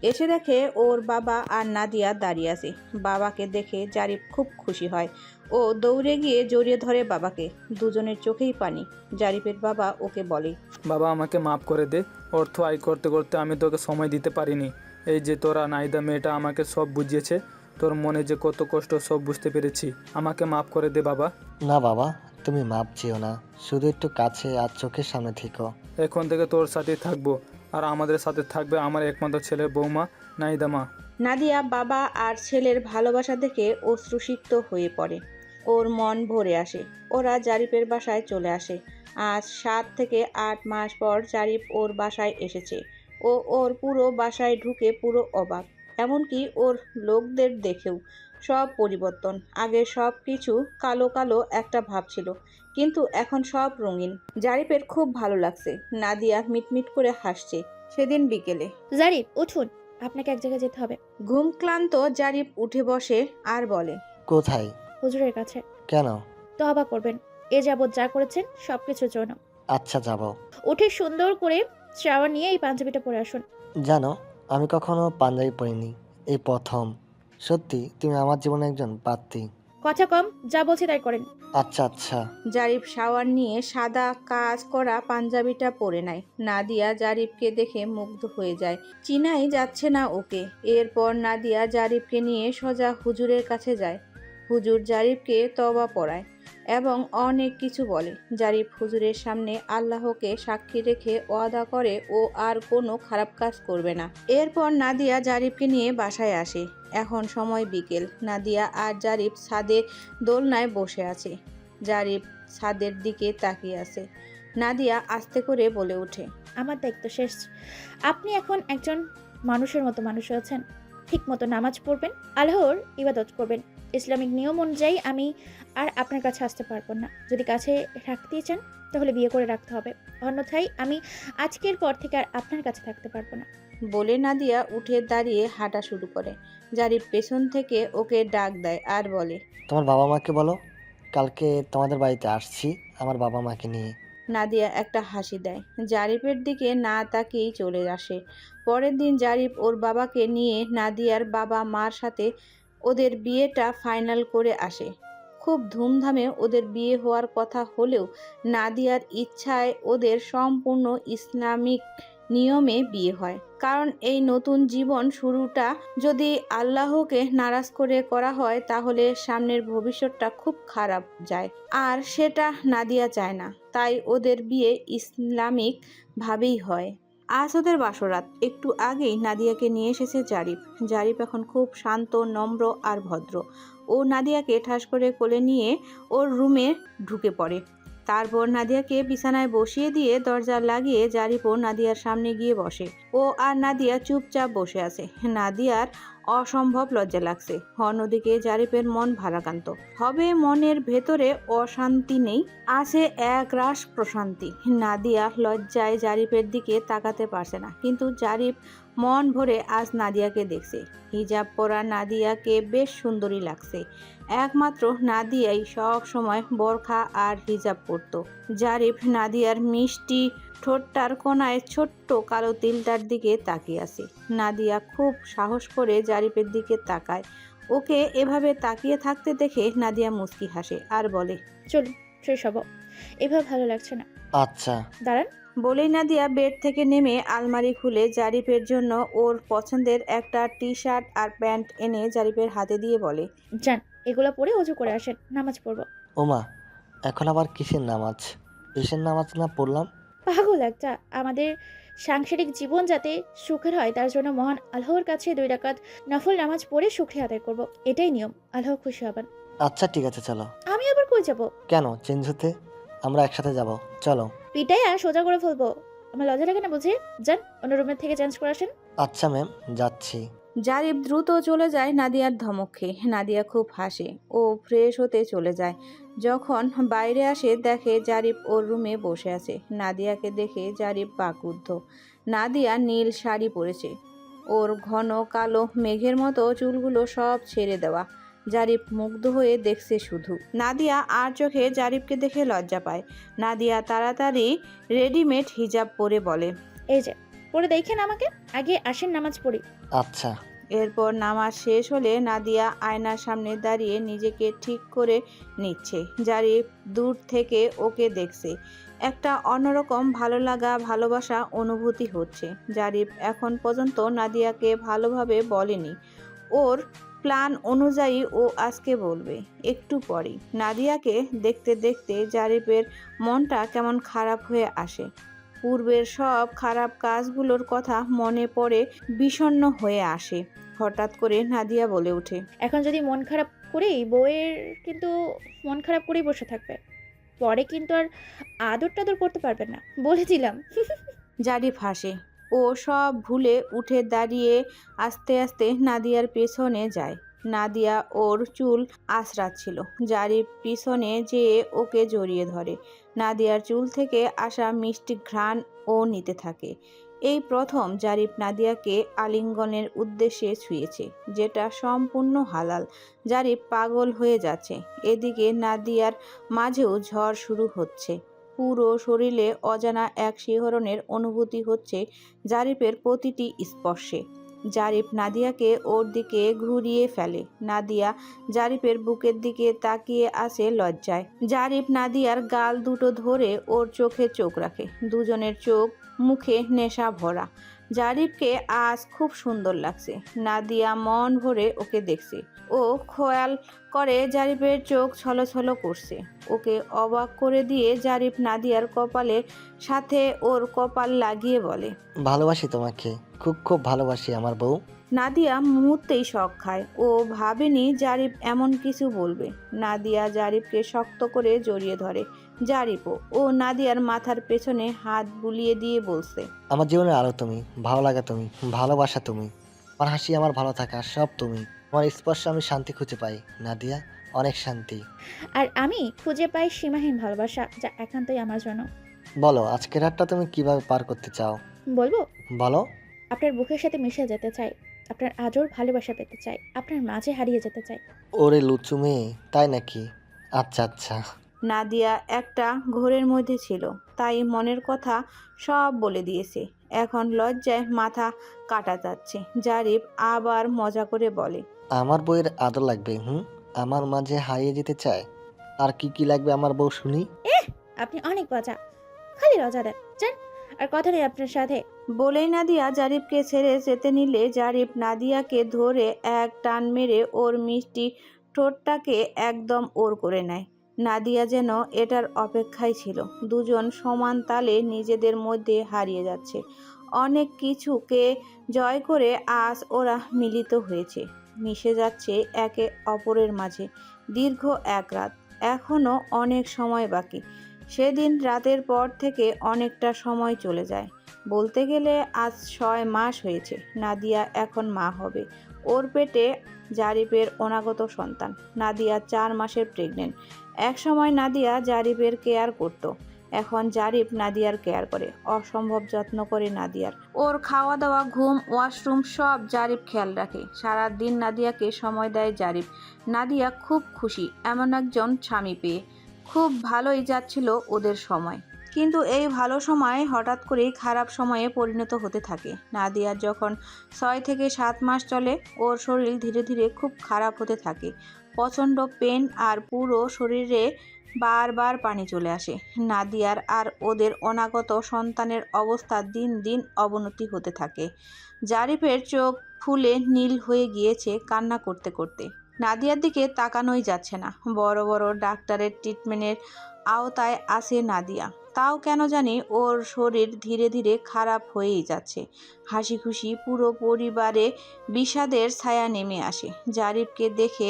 এসে দেখে ওর বাবা আর নাদিয়া দাঁড়িয়ে আছে। বাবাকে দেখে জারিফ খুব খুশি হয়। ও দৌড়ে গিয়ে জড়িয়ে ধরে বাবাকে। দুজনের চোখেই পানি। জারিফের বাবা ওকে বলে, বাবা, আমাকে মাফ করে দে। অর্থ আয় করতে করতে আমি তোকে সময় দিতে পারিনি। এই যে তোরা নাইদা মেয়েটা আমাকে সব বুঝিয়েছে। তোর মনে যে কত কষ্ট সব বুঝতে পেরেছি। আমাকে মাফ করে দে বাবা। না বাবা, তুমি মাপ চেও না। শুধু একটু কাছে আর চোখের সামনে থেকো। এখন থেকে তোর সাথেই থাকবো, আর আমাদের সাথে থাকবে আমার একমাত্র ছেলে বৌমা নাইদা মা। নাদিয়া বাবা আর ছেলের ভালোবাসা দেখে অশ্রুসিক্ত হয়ে পড়ে। ওর মন ভরে আসে। ওরা জারিফের বাসায় চলে আসে। আজ 7 থেকে 8 মাস পর জারিফ ওর বাসায় এসেছে। ও ওর পুরো বাসায় ঢুকে পুরো অবাক। এমনকি ওর লোকদের দেখেও। সব পরিবর্তন। আগে সব কিছু কালো কালো একটা ভাব ছিল, কিন্তু এখন সব রঙিন। জারিফের খুব ভালো লাগছে। নাদিয়া মিটমিট করে হাসছে। সেদিন বিকেলে জারিফ, উঠুন, আপনাকে এক জায়গায় যেতে হবে। ঘুম ক্লান্ত জারিফ উঠে বসে আর বলে, কোথায়? হুজুরের কাছে। কেন? তওবা করবেন এ যাবৎ যা করেছেন সব কিছুর জন্য। আচ্ছা, যাব। উঠে সুন্দর করে শাওয়ার নিয়ে এই পাঞ্জাবিটা পরে আসুন। জানো, আমি কখনো পাঞ্জাবি পরিনি, এই প্রথম। সত্যি তুমি আমার জীবনে একজন পাত্রী। কথা কম, যা বলছি তাই করেন। আচ্ছা আচ্ছা। জারিফ শাওয়ার নিয়ে সাদা কাজ করা পাঞ্জাবিটা পরে নেয়। নাদিয়া জারিফকে দেখে মুগ্ধ হয়ে যায়। চিনাই যাচ্ছে না ওকে। এরপর নাদিয়া জারিফকে নিয়ে সোজা হুজুরের কাছে যায়। হুজুর জারিফকে তওবা পড়ায় এবং অনেক কিছু বলে। জারিফ হুজুরের সামনে আল্লাহকে সাক্ষী রেখে ওয়াদা করে ও আর কোনো খারাপ কাজ করবে না। এরপর নাদিয়া জারিফকে নিয়ে বাসায় আসে। এখন সময় বিকেল। নাদিয়া আর জারিফ ছাদে দোলনায় বসে আছে। জারিফ ছাদের দিকে তাকিয়ে আছে। নাদিয়া আস্তে করে বলে ওঠে, আমার দায়িত্ব শেষ। আপনি এখন একজন মানুষের মতো মানুষ হয়েছেন। ঠিক মতো নামাজ পড়বেন, আল্লাহর ইবাদত করবেন। ইসলামিক নিয়ম অনুযায়ী আমি আর আপনার কাছে আসতে পারবো না। যদি কাছে রাখতেই চান তাহলে বিয়ে করে রাখতে হবে, অন্যথায় আমি আজকের পর থেকে আর আপনার কাছে থাকতে পারবো না। বলে নাদিয়া উঠে দাঁড়িয়ে হাঁটা শুরু করে। জারিফ পেছন থেকে ওকে ডাক দেয় আর বলে, তোমার বাবা মাকে বলো কালকে তোমাদের বাড়িতে আসছি আমার বাবা মাকে নিয়ে। নাদিয়া একটা হাসি দেয়। জারিফের দিকে না তাকিয়েই চলে আসে। পরের দিন জারিফ ওর বাবাকে নিয়ে নাদিয়ার বাবা মার সাথে ওদের বিয়েটা ফাইনাল করে আসে। খুব ধুমধামে ওদের বিয়ে হওয়ার কথা হলেও নাদিয়ার ইচ্ছায় ওদের সম্পূর্ণ ইসলামিক নিয়মে বিয়ে হয়। কারণ এই নতুন জীবন শুরুটা যদি আল্লাহকে নারাজ করে করা হয় তাহলে সামনের ভবিষ্যৎটা খুব খারাপ যায়, আর সেটা নাদিয়া চায় না। তাই ওদের বিয়ে ইসলামিক ভাবেই হয়। আজ ওদের বাসরাত। একটু আগেই নাদিয়াকে নিয়ে এসেছে জারিফ। জারিফ এখন খুব শান্ত, নম্র আর ভদ্র। ও নাদিয়াকে ঠাস করে কোলে নিয়ে ওর রুমে ঢুকে পড়ে। তারপর নাদিয়াকে বিছানায় বসিয়ে দিয়ে দরজা লাগিয়ে জারিফও নাদিয়ার সামনে গিয়ে বসে। ও আর নাদিয়া চুপচাপ বসে আছে। নাদিয়ার অসম্ভব লজ্জা লাগছে। অন্যদিকে জারিফের মন ভারাক্রান্ত। হবে মনের ভেতরে অশান্তি নেই, আছে এক রাস প্রশান্তি। নাদিয়া লজ্জায় জারিফের দিকে তাকাতে পারছে না, কিন্তু জারিফ মন ভরে আজ নাদিয়াকে দেখছে। হিজাব পরা নাদিয়াকে বেশ সুন্দরী লাগছে। একমাত্র নাদিয়াই সব সময় বোরখা আর হিজাব পরতো। জারিফ নাদিয়ার মিষ্টি ঠোঁটটার কোনায় ছোট্ট কালো তিলটার দিকে তাকিয়ে আছে। নাদিয়া খুব সাহস করে জারিফের দিকে তাকায়। ওকে এভাবে তাকিয়ে থাকতে দেখে নাদিয়া মুচকি হাসে আর বলে, চলুন শেষ হব, এভাবে ভালো লাগছে না। আচ্ছা। দাঁড়ান। বলেই নাদিয়া বেড থেকে নেমে আলমারি খুলে জারিফের জন্য ওর পছন্দের একটা টি শার্ট আর প্যান্ট এনে জারিফের হাতে দিয়ে বলে, যান, এগুলো পরে অজু করে আসেন, নামাজ পড়বো। ওমা, এখন আবার কিসের নামাজ? কিসের নামাজ না পড়লাম? পাগল একটা। আমাদের সাংসারিক জীবন যাতে সুখের হয় তার জন্য মহান আল্লাহর কাছে 2 রাকাত নফল নামাজ পড়ে শুকরিয়া আদায় করব। এটাই নিয়ম। আল্লাহ খুশি হবেন। আচ্ছা ঠিক আছে, চলো। আমি আবার কই যাব? কেন চেঞ্জ হতে? আমরা একসাথে যাব, চলো। পিটাইয়া সোজা করে ফেলবো। আমার লজ্জা লাগে না বুঝি? যান, অন্য রুমের থেকে চেঞ্জ করে আসেন। আচ্ছা ম্যাম, যাচ্ছি। জারিফ দ্রুত চলে যায় নাদিয়ার ধমক খেয়ে। নাদিয়া খুব হাসে। ও ফ্রেশ হতে চলে যায়। যখন বাইরে আসে দেখে জারিফ ওর রুমে বসে আছে। নাদিয়াকে দেখে জারিফ বাকরুদ্ধ। নাদিয়া নীল শাড়ি পরেছে। ওর ঘন কালো মেঘের মতো চুলগুলো সব ছেড়ে দেওয়া। জারিফ মুগ্ধ হয়ে দেখছে শুধু। নাদিয়া আর চোখে জারিফকে দেখে লজ্জা পায়। নাদিয়া তাড়াতাড়ি রেডিমেড হিজাব পরে বলে, এই যে পরে দেখেন আমাকে, আগে আসেন নামাজ পড়ি। আচ্ছা। এরপর নামাজ শেষ হলে নাদিয়া আয়নার সামনে দাঁড়িয়ে নিজেকে ঠিক করে নিচ্ছে। জারিফ দূর থেকে ওকে দেখছে। একটা অন্যরকম ভালো লাগা ভালোবাসা অনুভূতি হচ্ছে। জারিফ এখন পর্যন্ত নাদিয়াকে ভালোভাবে বলেনি। ওর প্ল্যান অনুযায়ী ও আজকে বলবে একটু পরেই। নাদিয়াকে দেখতে দেখতে জারিফের মনটা কেমন খারাপ হয়ে আসে। পূর্বের সব খারাপ কাজগুলোর কথা মনে পড়ে বিষণ্ণ হয়ে আসে। হঠাৎ করে নাদিয়া বলে ওঠে, এখন যদি মন খারাপ করেই বউয়ের কিন্তু মন খারাপ করেই বসে থাকবে, পরে কিন্তু আর আদর টাদর করতে পারবেন না, বলে দিলাম। জারিফ হাসে। ও সব ভুলে উঠে দাঁড়িয়ে আস্তে আস্তে নাদিয়ার পেছনে যায়। নাদিয়া ওর চুল আঁচড়াচ্ছিল। জারিফ পিছনে যেয়ে ওকে জড়িয়ে ধরে। নাদিয়ার চুল থেকে আসা মিষ্টি ঘ্রাণ ও নিতে থাকে। এই প্রথম জারিফ নাদিয়াকে আলিঙ্গনের উদ্দেশ্যে ছুঁয়েছে, যেটা সম্পূর্ণ হালাল। জারিফ পাগল হয়ে যাচ্ছে। এদিকে নাদিয়ার মাঝেও ঝড় শুরু হচ্ছে। পুরো শরীরে অজানা এক শিহরণের অনুভূতি হচ্ছে জারিফের প্রতিটি স্পর্শে। জারিফ নাদিয়াকে ওর দিকে ঘুরিয়ে ফেলে। নাদিয়া জারিফের বুকের দিকে তাকিয়ে আছে লজ্জায়। জারিফ নাদিয়ার গাল দুটো ধরে ওর চোখে চোখ রাখে। দুজনের চোখ মুখে নেশা ভরা। জারিফকে আজ খুব সুন্দর লাগছে। নাদিয়া মন ভরে ওকে দেখছে। ও খেয়াল করে জারিফের চোখ ছলছল করছে। ওকে অবাক করে দিয়ে জারিফ নাদিয়ার কপালের সাথে ওর কপাল লাগিয়ে বলে, ভালোবাসি তোমাকে, খুব খুব ভালোবাসি আমার বউ। নাদিয়া মুহূর্তেই শক খায়। ও ভাবেনি জারিফ এমন কিছু বলবে। নাদিয়া জারিফকে শক্ত করে জড়িয়ে ধরে। জারিফও ও নাদিয়ার মাথার পেছনে হাত বুলিয়ে দিয়ে বলছে, আমার জীবনের আলো তুমি, ভালো লাগা তুমি, ভালোবাসা তুমি, আমার হাসি, আমার ভালো থাকা সব তুমি। আমার স্পর্শে আমি শান্তি খুঁজে পাই নাদিয়া, অনেক শান্তি। আর আমি খুঁজে পাই সীমাহীন ভালোবাসা, যা একান্তই আমার জন্য। বলো আজকের রাতটা তুমি কিভাবে পার করতে চাও? বলবো? বলো। আপনার বুকের সাথে মিশে যেতে চাই, আপনার আদর ভালোবাসা পেতে চাই, আপনার মাঝে হারিয়ে যেতে চাই। ওরে লুচু মেয়ে, তাই নাকি? আচ্ছা আচ্ছা। নাদিয়া একটা ঘোরের মধ্যে ছিল, তাই মনের কথা সব বলে দিয়েছে। এখন লজ্জায় মাথা কাটা যাচ্ছে। জারিফ আবার মজা করে বলে, আমার বউয়ের আদর লাগবে। আমার মাঝে হারিয়ে যেতে চায়। আর কি কি লাগবে আমার বউ শুনি? আপনি অনেক মজা, খালি লজা দেন। যান, আর কথা নেই আপনার সাথে। বলেই নাদিয়া জারিফকে ছেড়ে যেতে নিলে জারিফ নাদিয়াকে ধরে এক টান মেরে ওর মিষ্টি ঠোঁটটাকে একদম ওর করে নেয়। নাদিয়া যেন এটার অপেক্ষায় ছিল। দুজন সমান তালে নিজেদের মধ্যে হারিয়ে যাচ্ছে। অনেক কিছুকে জয় করে আজ ওরা মিলিত হয়েছে, মিশে যাচ্ছে একে অপরের মাঝে। দীর্ঘ এক রাত, এখনও অনেক সময় বাকি। সেদিন রাতের পর থেকে অনেকটা সময় চলে যায়। বলতে গেলে আজ 6 মাস হয়েছে। নাদিয়া এখন মা হবে। ওর পেটে জারিফের অনাগত সন্তান। নাদিয়া 4 মাসের প্রেগনেন্ট। এক সময় নাদিয়া জারিফের কেয়ার করত। এখন জারিফ নাদিয়ার কেয়ার করে, অসম্ভব যত্ন করে নাদিয়ার। ওর খাওয়া দাওয়া, ঘুম, ওয়াশরুম সব জারিফ খেয়াল রাখে। সারাদিন নাদিয়াকে সময় দেয় জারিফ। নাদিয়া খুব খুশি এমন একজন স্বামী পেয়ে। খুব ভালোই যাচ্ছিল ওদের সময়। কিন্তু এই ভালো সময় হঠাৎ করেই খারাপ সময়ে পরিণত হতে থাকে। নাদিয়ার যখন 6 থেকে 7 মাস চলে, ওর শরীর ধীরে ধীরে খুব খারাপ হতে থাকে। প্রচণ্ড পেন আর পুরো শরীরে বারবার পানি চলে আসে। নাদিয়ার আর ওদের অনাগত সন্তানের অবস্থা দিন দিন অবনতি হতে থাকে। জারিফের চোখ ফুলে নীল হয়ে গিয়েছে কান্না করতে করতে। নাদিয়ার দিকে তাকানোই যাচ্ছে না। বড় বড় ডাক্তারের ট্রিটমেন্টের আওতায় আছে নাদিয়া, তাও কেন জানি ওর শরীর ধীরে ধীরে খারাপ হয়েই যাচ্ছে। হাসি খুশি পুরো পরিবারে বিষাদের ছায়া নেমে আসে। জারিফকে দেখে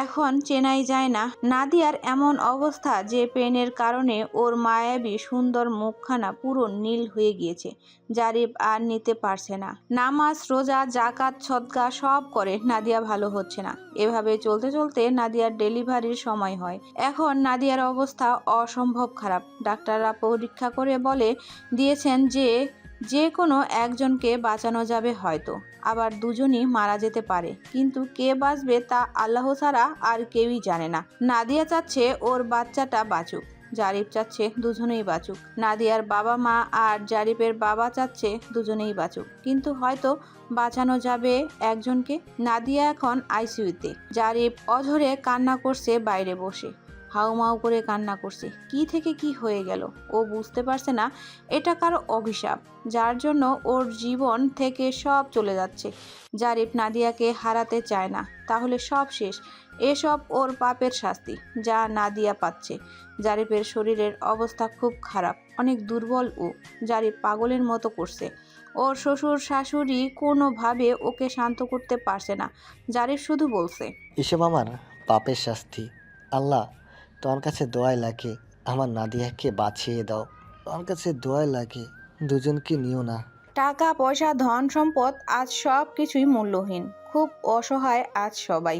এখন চেনাই যায় না। নাদিয়ার এমন অবস্থা যে পেনের কারণে ওর মায়াবী সুন্দর মুখখানা পুরো নীল হয়ে গিয়েছে। জারিফ আর নিতে পারছে না। নামাজ, রোজা, জাকাত, সদকা সব করে নাদিয়া ভালো হচ্ছে না। এভাবে চলতে চলতে নাদিয়ার ডেলিভারির সময় হয়। এখন নাদিয়ার অবস্থা অসম্ভব খারাপ। ডাক্তাররা পরীক্ষা করে বলে দিয়েছেন যে কোনো একজনকে বাঁচানো যাবে হয়তো, আবার দুজনই মারা যেতে পারে। কিন্তু কে বাঁচবে তা আল্লাহ ছাড়া আর কেউই জানে না। নাদিয়া চাচ্ছে ওর বাচ্চাটা বাঁচুক, জারিফ চাচ্ছে দুজনেই বাঁচুক। নাদিয়ার বাবা মা আর জারিফের বাবা চাচ্ছে দুজনেই বাঁচুক, কিন্তু হয়তো বাঁচানো যাবে একজনকে। নাদিয়া এখন আইসিইউতে। জারিফ অঝরে কান্না করছে বাইরে বসে, হাউমাউ করে কান্না করছে। কি থেকে কি হয়ে গেল ও বুঝতে পারছে না। এটা কারো অভিশাপ, যার জন্য ওর জীবন থেকে সব চলে যাচ্ছে। জারিফ নাদিয়াকে হারাতে চায় না, তাহলে সব শেষ। এসব ওর পাপের শাস্তি যা নাদিয়া পাচ্ছে। জারিফের শরীরের অবস্থা খুব খারাপ, অনেক দুর্বল ও। জারিফ পাগলের মতো করছে। ওর শ্বশুর শাশুড়ি কোনোভাবে ওকে শান্ত করতে পারছে না। জারিফ শুধু বলছে, এসব আমার পাপের শাস্তি। আল্লাহ, তোমার কাছে দোয়াই লাগে আমার নাদিয়াকে বাঁচিয়ে দাও। তোমার কাছে দোয়াই লাগে, দুজনকে নিও না। টাকা পয়সা, ধন সম্পদ আজ সব কিছুই মূল্যহীন। খুব অসহায় আজ সবাই।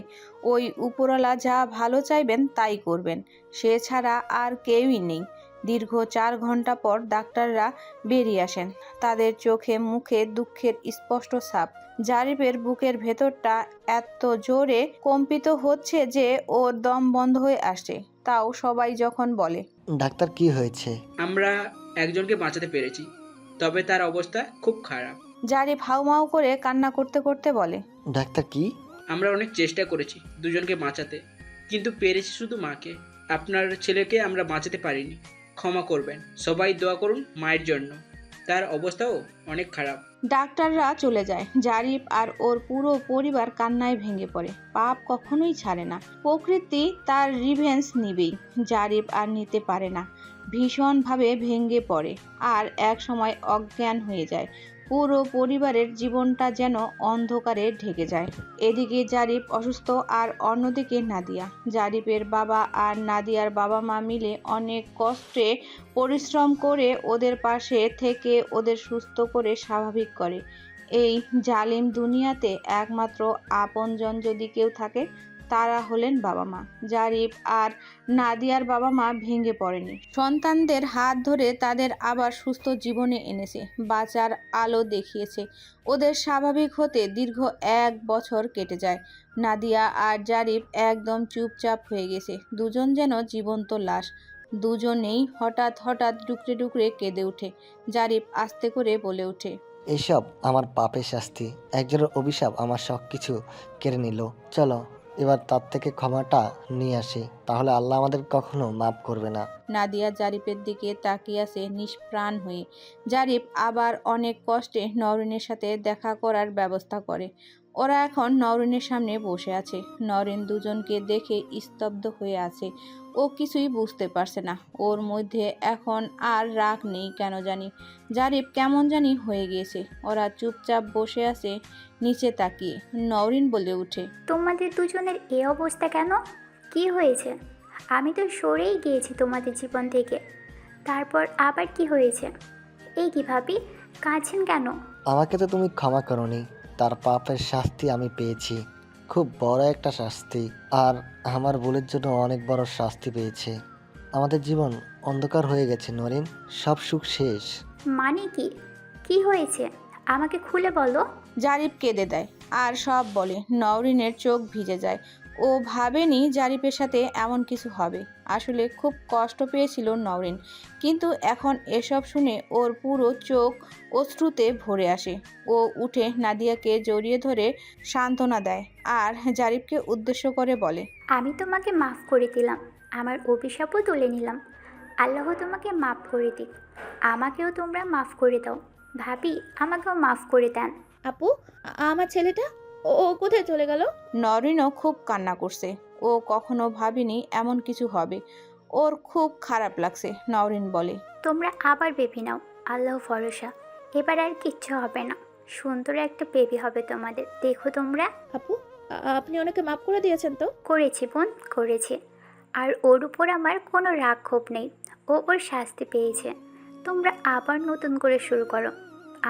ওই উপরওয়ালা যা ভালো চাইবেন তাই করবেন, সে ছাড়া আর কেউই নেই। দীর্ঘ 4 ঘন্টা পর ডাক্তাররা বেরিয়ে আসেন। তাদের চোখে মুখে দুঃখের স্পষ্ট ছাপ। জারিফের বুকের ভেতরটা এত জোরে কম্পিত হচ্ছে যে ওর দম বন্ধ হয়ে আসছে। তাও সবাই যখন বলে, ডাক্তার কি হয়েছে? আমরা একজনকে বাঁচাতে পেরেছি, তবে তার অবস্থা খুব খারাপ। জারিফ হাউমাউ করে কান্না করতে করতে বলে, ডাক্তার কি? আমরা অনেক চেষ্টা করেছি দুজনকে বাঁচাতে, কিন্তু পেরেছি শুধু মাকে। আপনার ছেলেকে আমরা বাঁচাতে পারিনি, ক্ষমা করবেন। সবাই দোয়া করুন মায়ের জন্য, তার অবস্থাও অনেক খারাপ। ডাক্তাররা চলে যায়। জারিফ আর ওর পুরো পরিবার কান্নায় ভেঙে পড়ে। পাপ কখনোই ছাড়ে না, প্রকৃতি তার রিভেঞ্জ নিবেই। জারিফ আর নিতে পারে না, ভীষণভাবে ভেঙে পড়ে আর এক সময় অজ্ঞান হয়ে যায়। পুরো পরিবারের জীবনটা যেন অন্ধকারে ঢেকে যায়। এদিকে জারিফ অসুস্থ আর অন্যদিকে নাদিয়া। জারিফের বাবা আর নাদিয়ার বাবা মা মিলে অনেক কষ্টে পরিশ্রম করে ওদের পাশে থেকে ওদের সুস্থ করে স্বাভাবিক করে। এই জালিম দুনিয়াতে একমাত্র আপনজন যদি কেউ থাকে, তারা হলেন বাবা মা। জারিফ আর নাদিয়ার বাবা মা ভেঙে পড়েনি, সন্তানদের হাত ধরে তাদের আবার সুস্থ জীবনে এনেছে, বাঁচার আলো দেখিয়েছে। ওদের স্বাভাবিক হতে দীর্ঘ 1 বছর কেটে যায়। নাদিয়া আর জারিফ একদম চুপচাপ হয়ে গেছে, দুজন যেন জীবন্ত লাশ। দুজনেই হঠাৎ হঠাৎ ডুকরে ডুকরে কেঁদে ওঠে। জারিফ আস্তে করে বলে ওঠে, এসব আমার পাপের শাস্তি। একজনের অভিশাপ আমার সব কিছু কেড়ে নিল। চলো এবার তার থেকে ক্ষমাটা নিয়ে আসি, তাহলে আল্লাহ আমাদের কখনো মাফ করবে না। নাদিয়া জারিফের দিকে তাকিয়ে আছে নিষ্প্রাণ হয়ে। জারিফ আবার অনেক কষ্টে নওরিনের সাথে দেখা করার ব্যবস্থা করে। ওরা এখন নওরিনের সামনে বসে আছে। নওরিন দুজনকে দেখে স্তব্ধ হয়ে আছে। ও কিছুই বুঝতে পারছে না। ওর মধ্যে এখন আর রাগ নেই কেন জানি। জারিফ কেমন জানি হয়ে গিয়েছে। ওরা চুপচাপ বসে আছে নিচে তাকিয়ে। নওরিন বলে ওঠে, তোমাদের দুজনের এই অবস্থা কেন? কি হয়েছে? আমি তো সরেই গিয়েছি তোমাদের জীবন থেকে, তারপর আবার কি হয়েছে? এই কি ভাবি, কাঁদছেন কেন? আমাকে তো তুমি ক্ষমা করনি, তার পাপের শাস্তি আমি পেয়েছি, খুব বড় একটা শাস্তি। আর আমার ভুলের জন্য অনেক বড় শাস্তি পেয়েছে। আমাদের জীবন অন্ধকার হয়ে গেছে নরিন, সব সুখ শেষ। মানে কি? কি হয়েছে আমাকে খুলে বলো। জারিফ কেঁদে দেয় আর সব বলে। নওরিনের চোখ ভিজে যায়। ও ভাবেনি জারিফের সাথে এমন কিছু হবে। আসলে খুব কষ্ট পেয়েছিল নওরিন, কিন্তু এখন এসব শুনে ওর পুরো চোখ অশ্রুতে ভরে আসে। ও উঠে নাদিয়াকে জড়িয়ে ধরে সান্ত্বনা দেয় আর জারিফকে উদ্দেশ্য করে বলে, আমি তোমাকে মাফ করে দিলাম, আমার অভিশাপও তুলে নিলাম। আল্লাহ তোমাকে মাফ করে দিক। আমাকেও তোমরা মাফ করে দাও। ভাবি, আমাকেও মাফ করে দেন। আপু, আমার ছেলেটা, ও কোথায় চলে গেল? নরিনও খুব কান্না করছে। ও কখনো ভাবেনি এমন কিছু হবে। ওর খুব খারাপ লাগছে। নওরিন বলে, তোমরা আবার বেবি নাও, আল্লাহ ভরসা। এবার আর কিচ্ছু হবে না। সুন্দর একটা বেবি হবে তোমাদের, দেখো তোমরা। আপু, আপনি ওনাকে মাফ করে দিয়েছেন তো? করেছি বোন, করেছি। আর ওর উপর আমার কোনো রাগ ক্ষোভ নেই। ও ওর শাস্তি পেয়েছে। তোমরা আবার নতুন করে শুরু করো।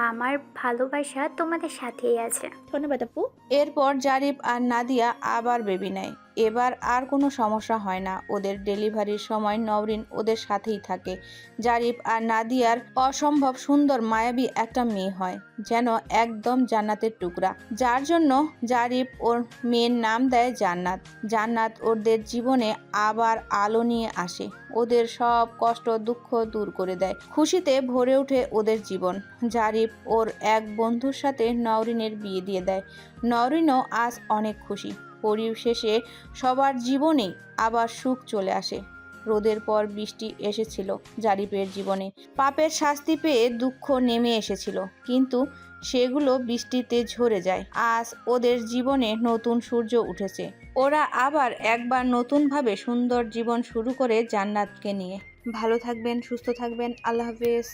আমার ভালোবাসা তোমাদের সাথেই আছে। ধন্যবাদ আপু। এরপর জারিফ আর নাদিয়া আবার বেবি নেয়। এবার আর কোনো সমস্যা হয় না। ওদের ডেলিভারির সময় নওরিন ওদের সাথেই থাকে। জারিফ আর নাদিয়ার অসম্ভব সুন্দর মায়াবী একটা মেয়ে হয়, যেন একদম জান্নাতের টুকরা, যার জন্য জারিফ ওর মেয়ের নাম দেয় জান্নাত। জান্নাত ওদের জীবনে আবার আলো নিয়ে আসে, ওদের সব কষ্ট দুঃখ দূর করে দেয়। খুশিতে ভরে ওঠে ওদের জীবন। জারিফ ওর এক বন্ধুর সাথে নওরিনের বিয়ে দিয়ে দেয়। নওরিনও আজ অনেক খুশি। পরিশেষে সবার জীবনেই আবার সুখ চলে আসে। রোদের পর বৃষ্টি এসেছিল জারিফের জীবনে। পাপের শাস্তি পেয়ে দুঃখ নেমে এসেছিল, কিন্তু সেগুলো বৃষ্টিতে ঝরে যায়। আজ ওদের জীবনে নতুন সূর্য উঠেছে। ওরা আবার একবার নতুনভাবে সুন্দর জীবন শুরু করে জান্নাতকে নিয়ে। ভালো থাকবেন, সুস্থ থাকবেন। আল্লাহ হাফেজ।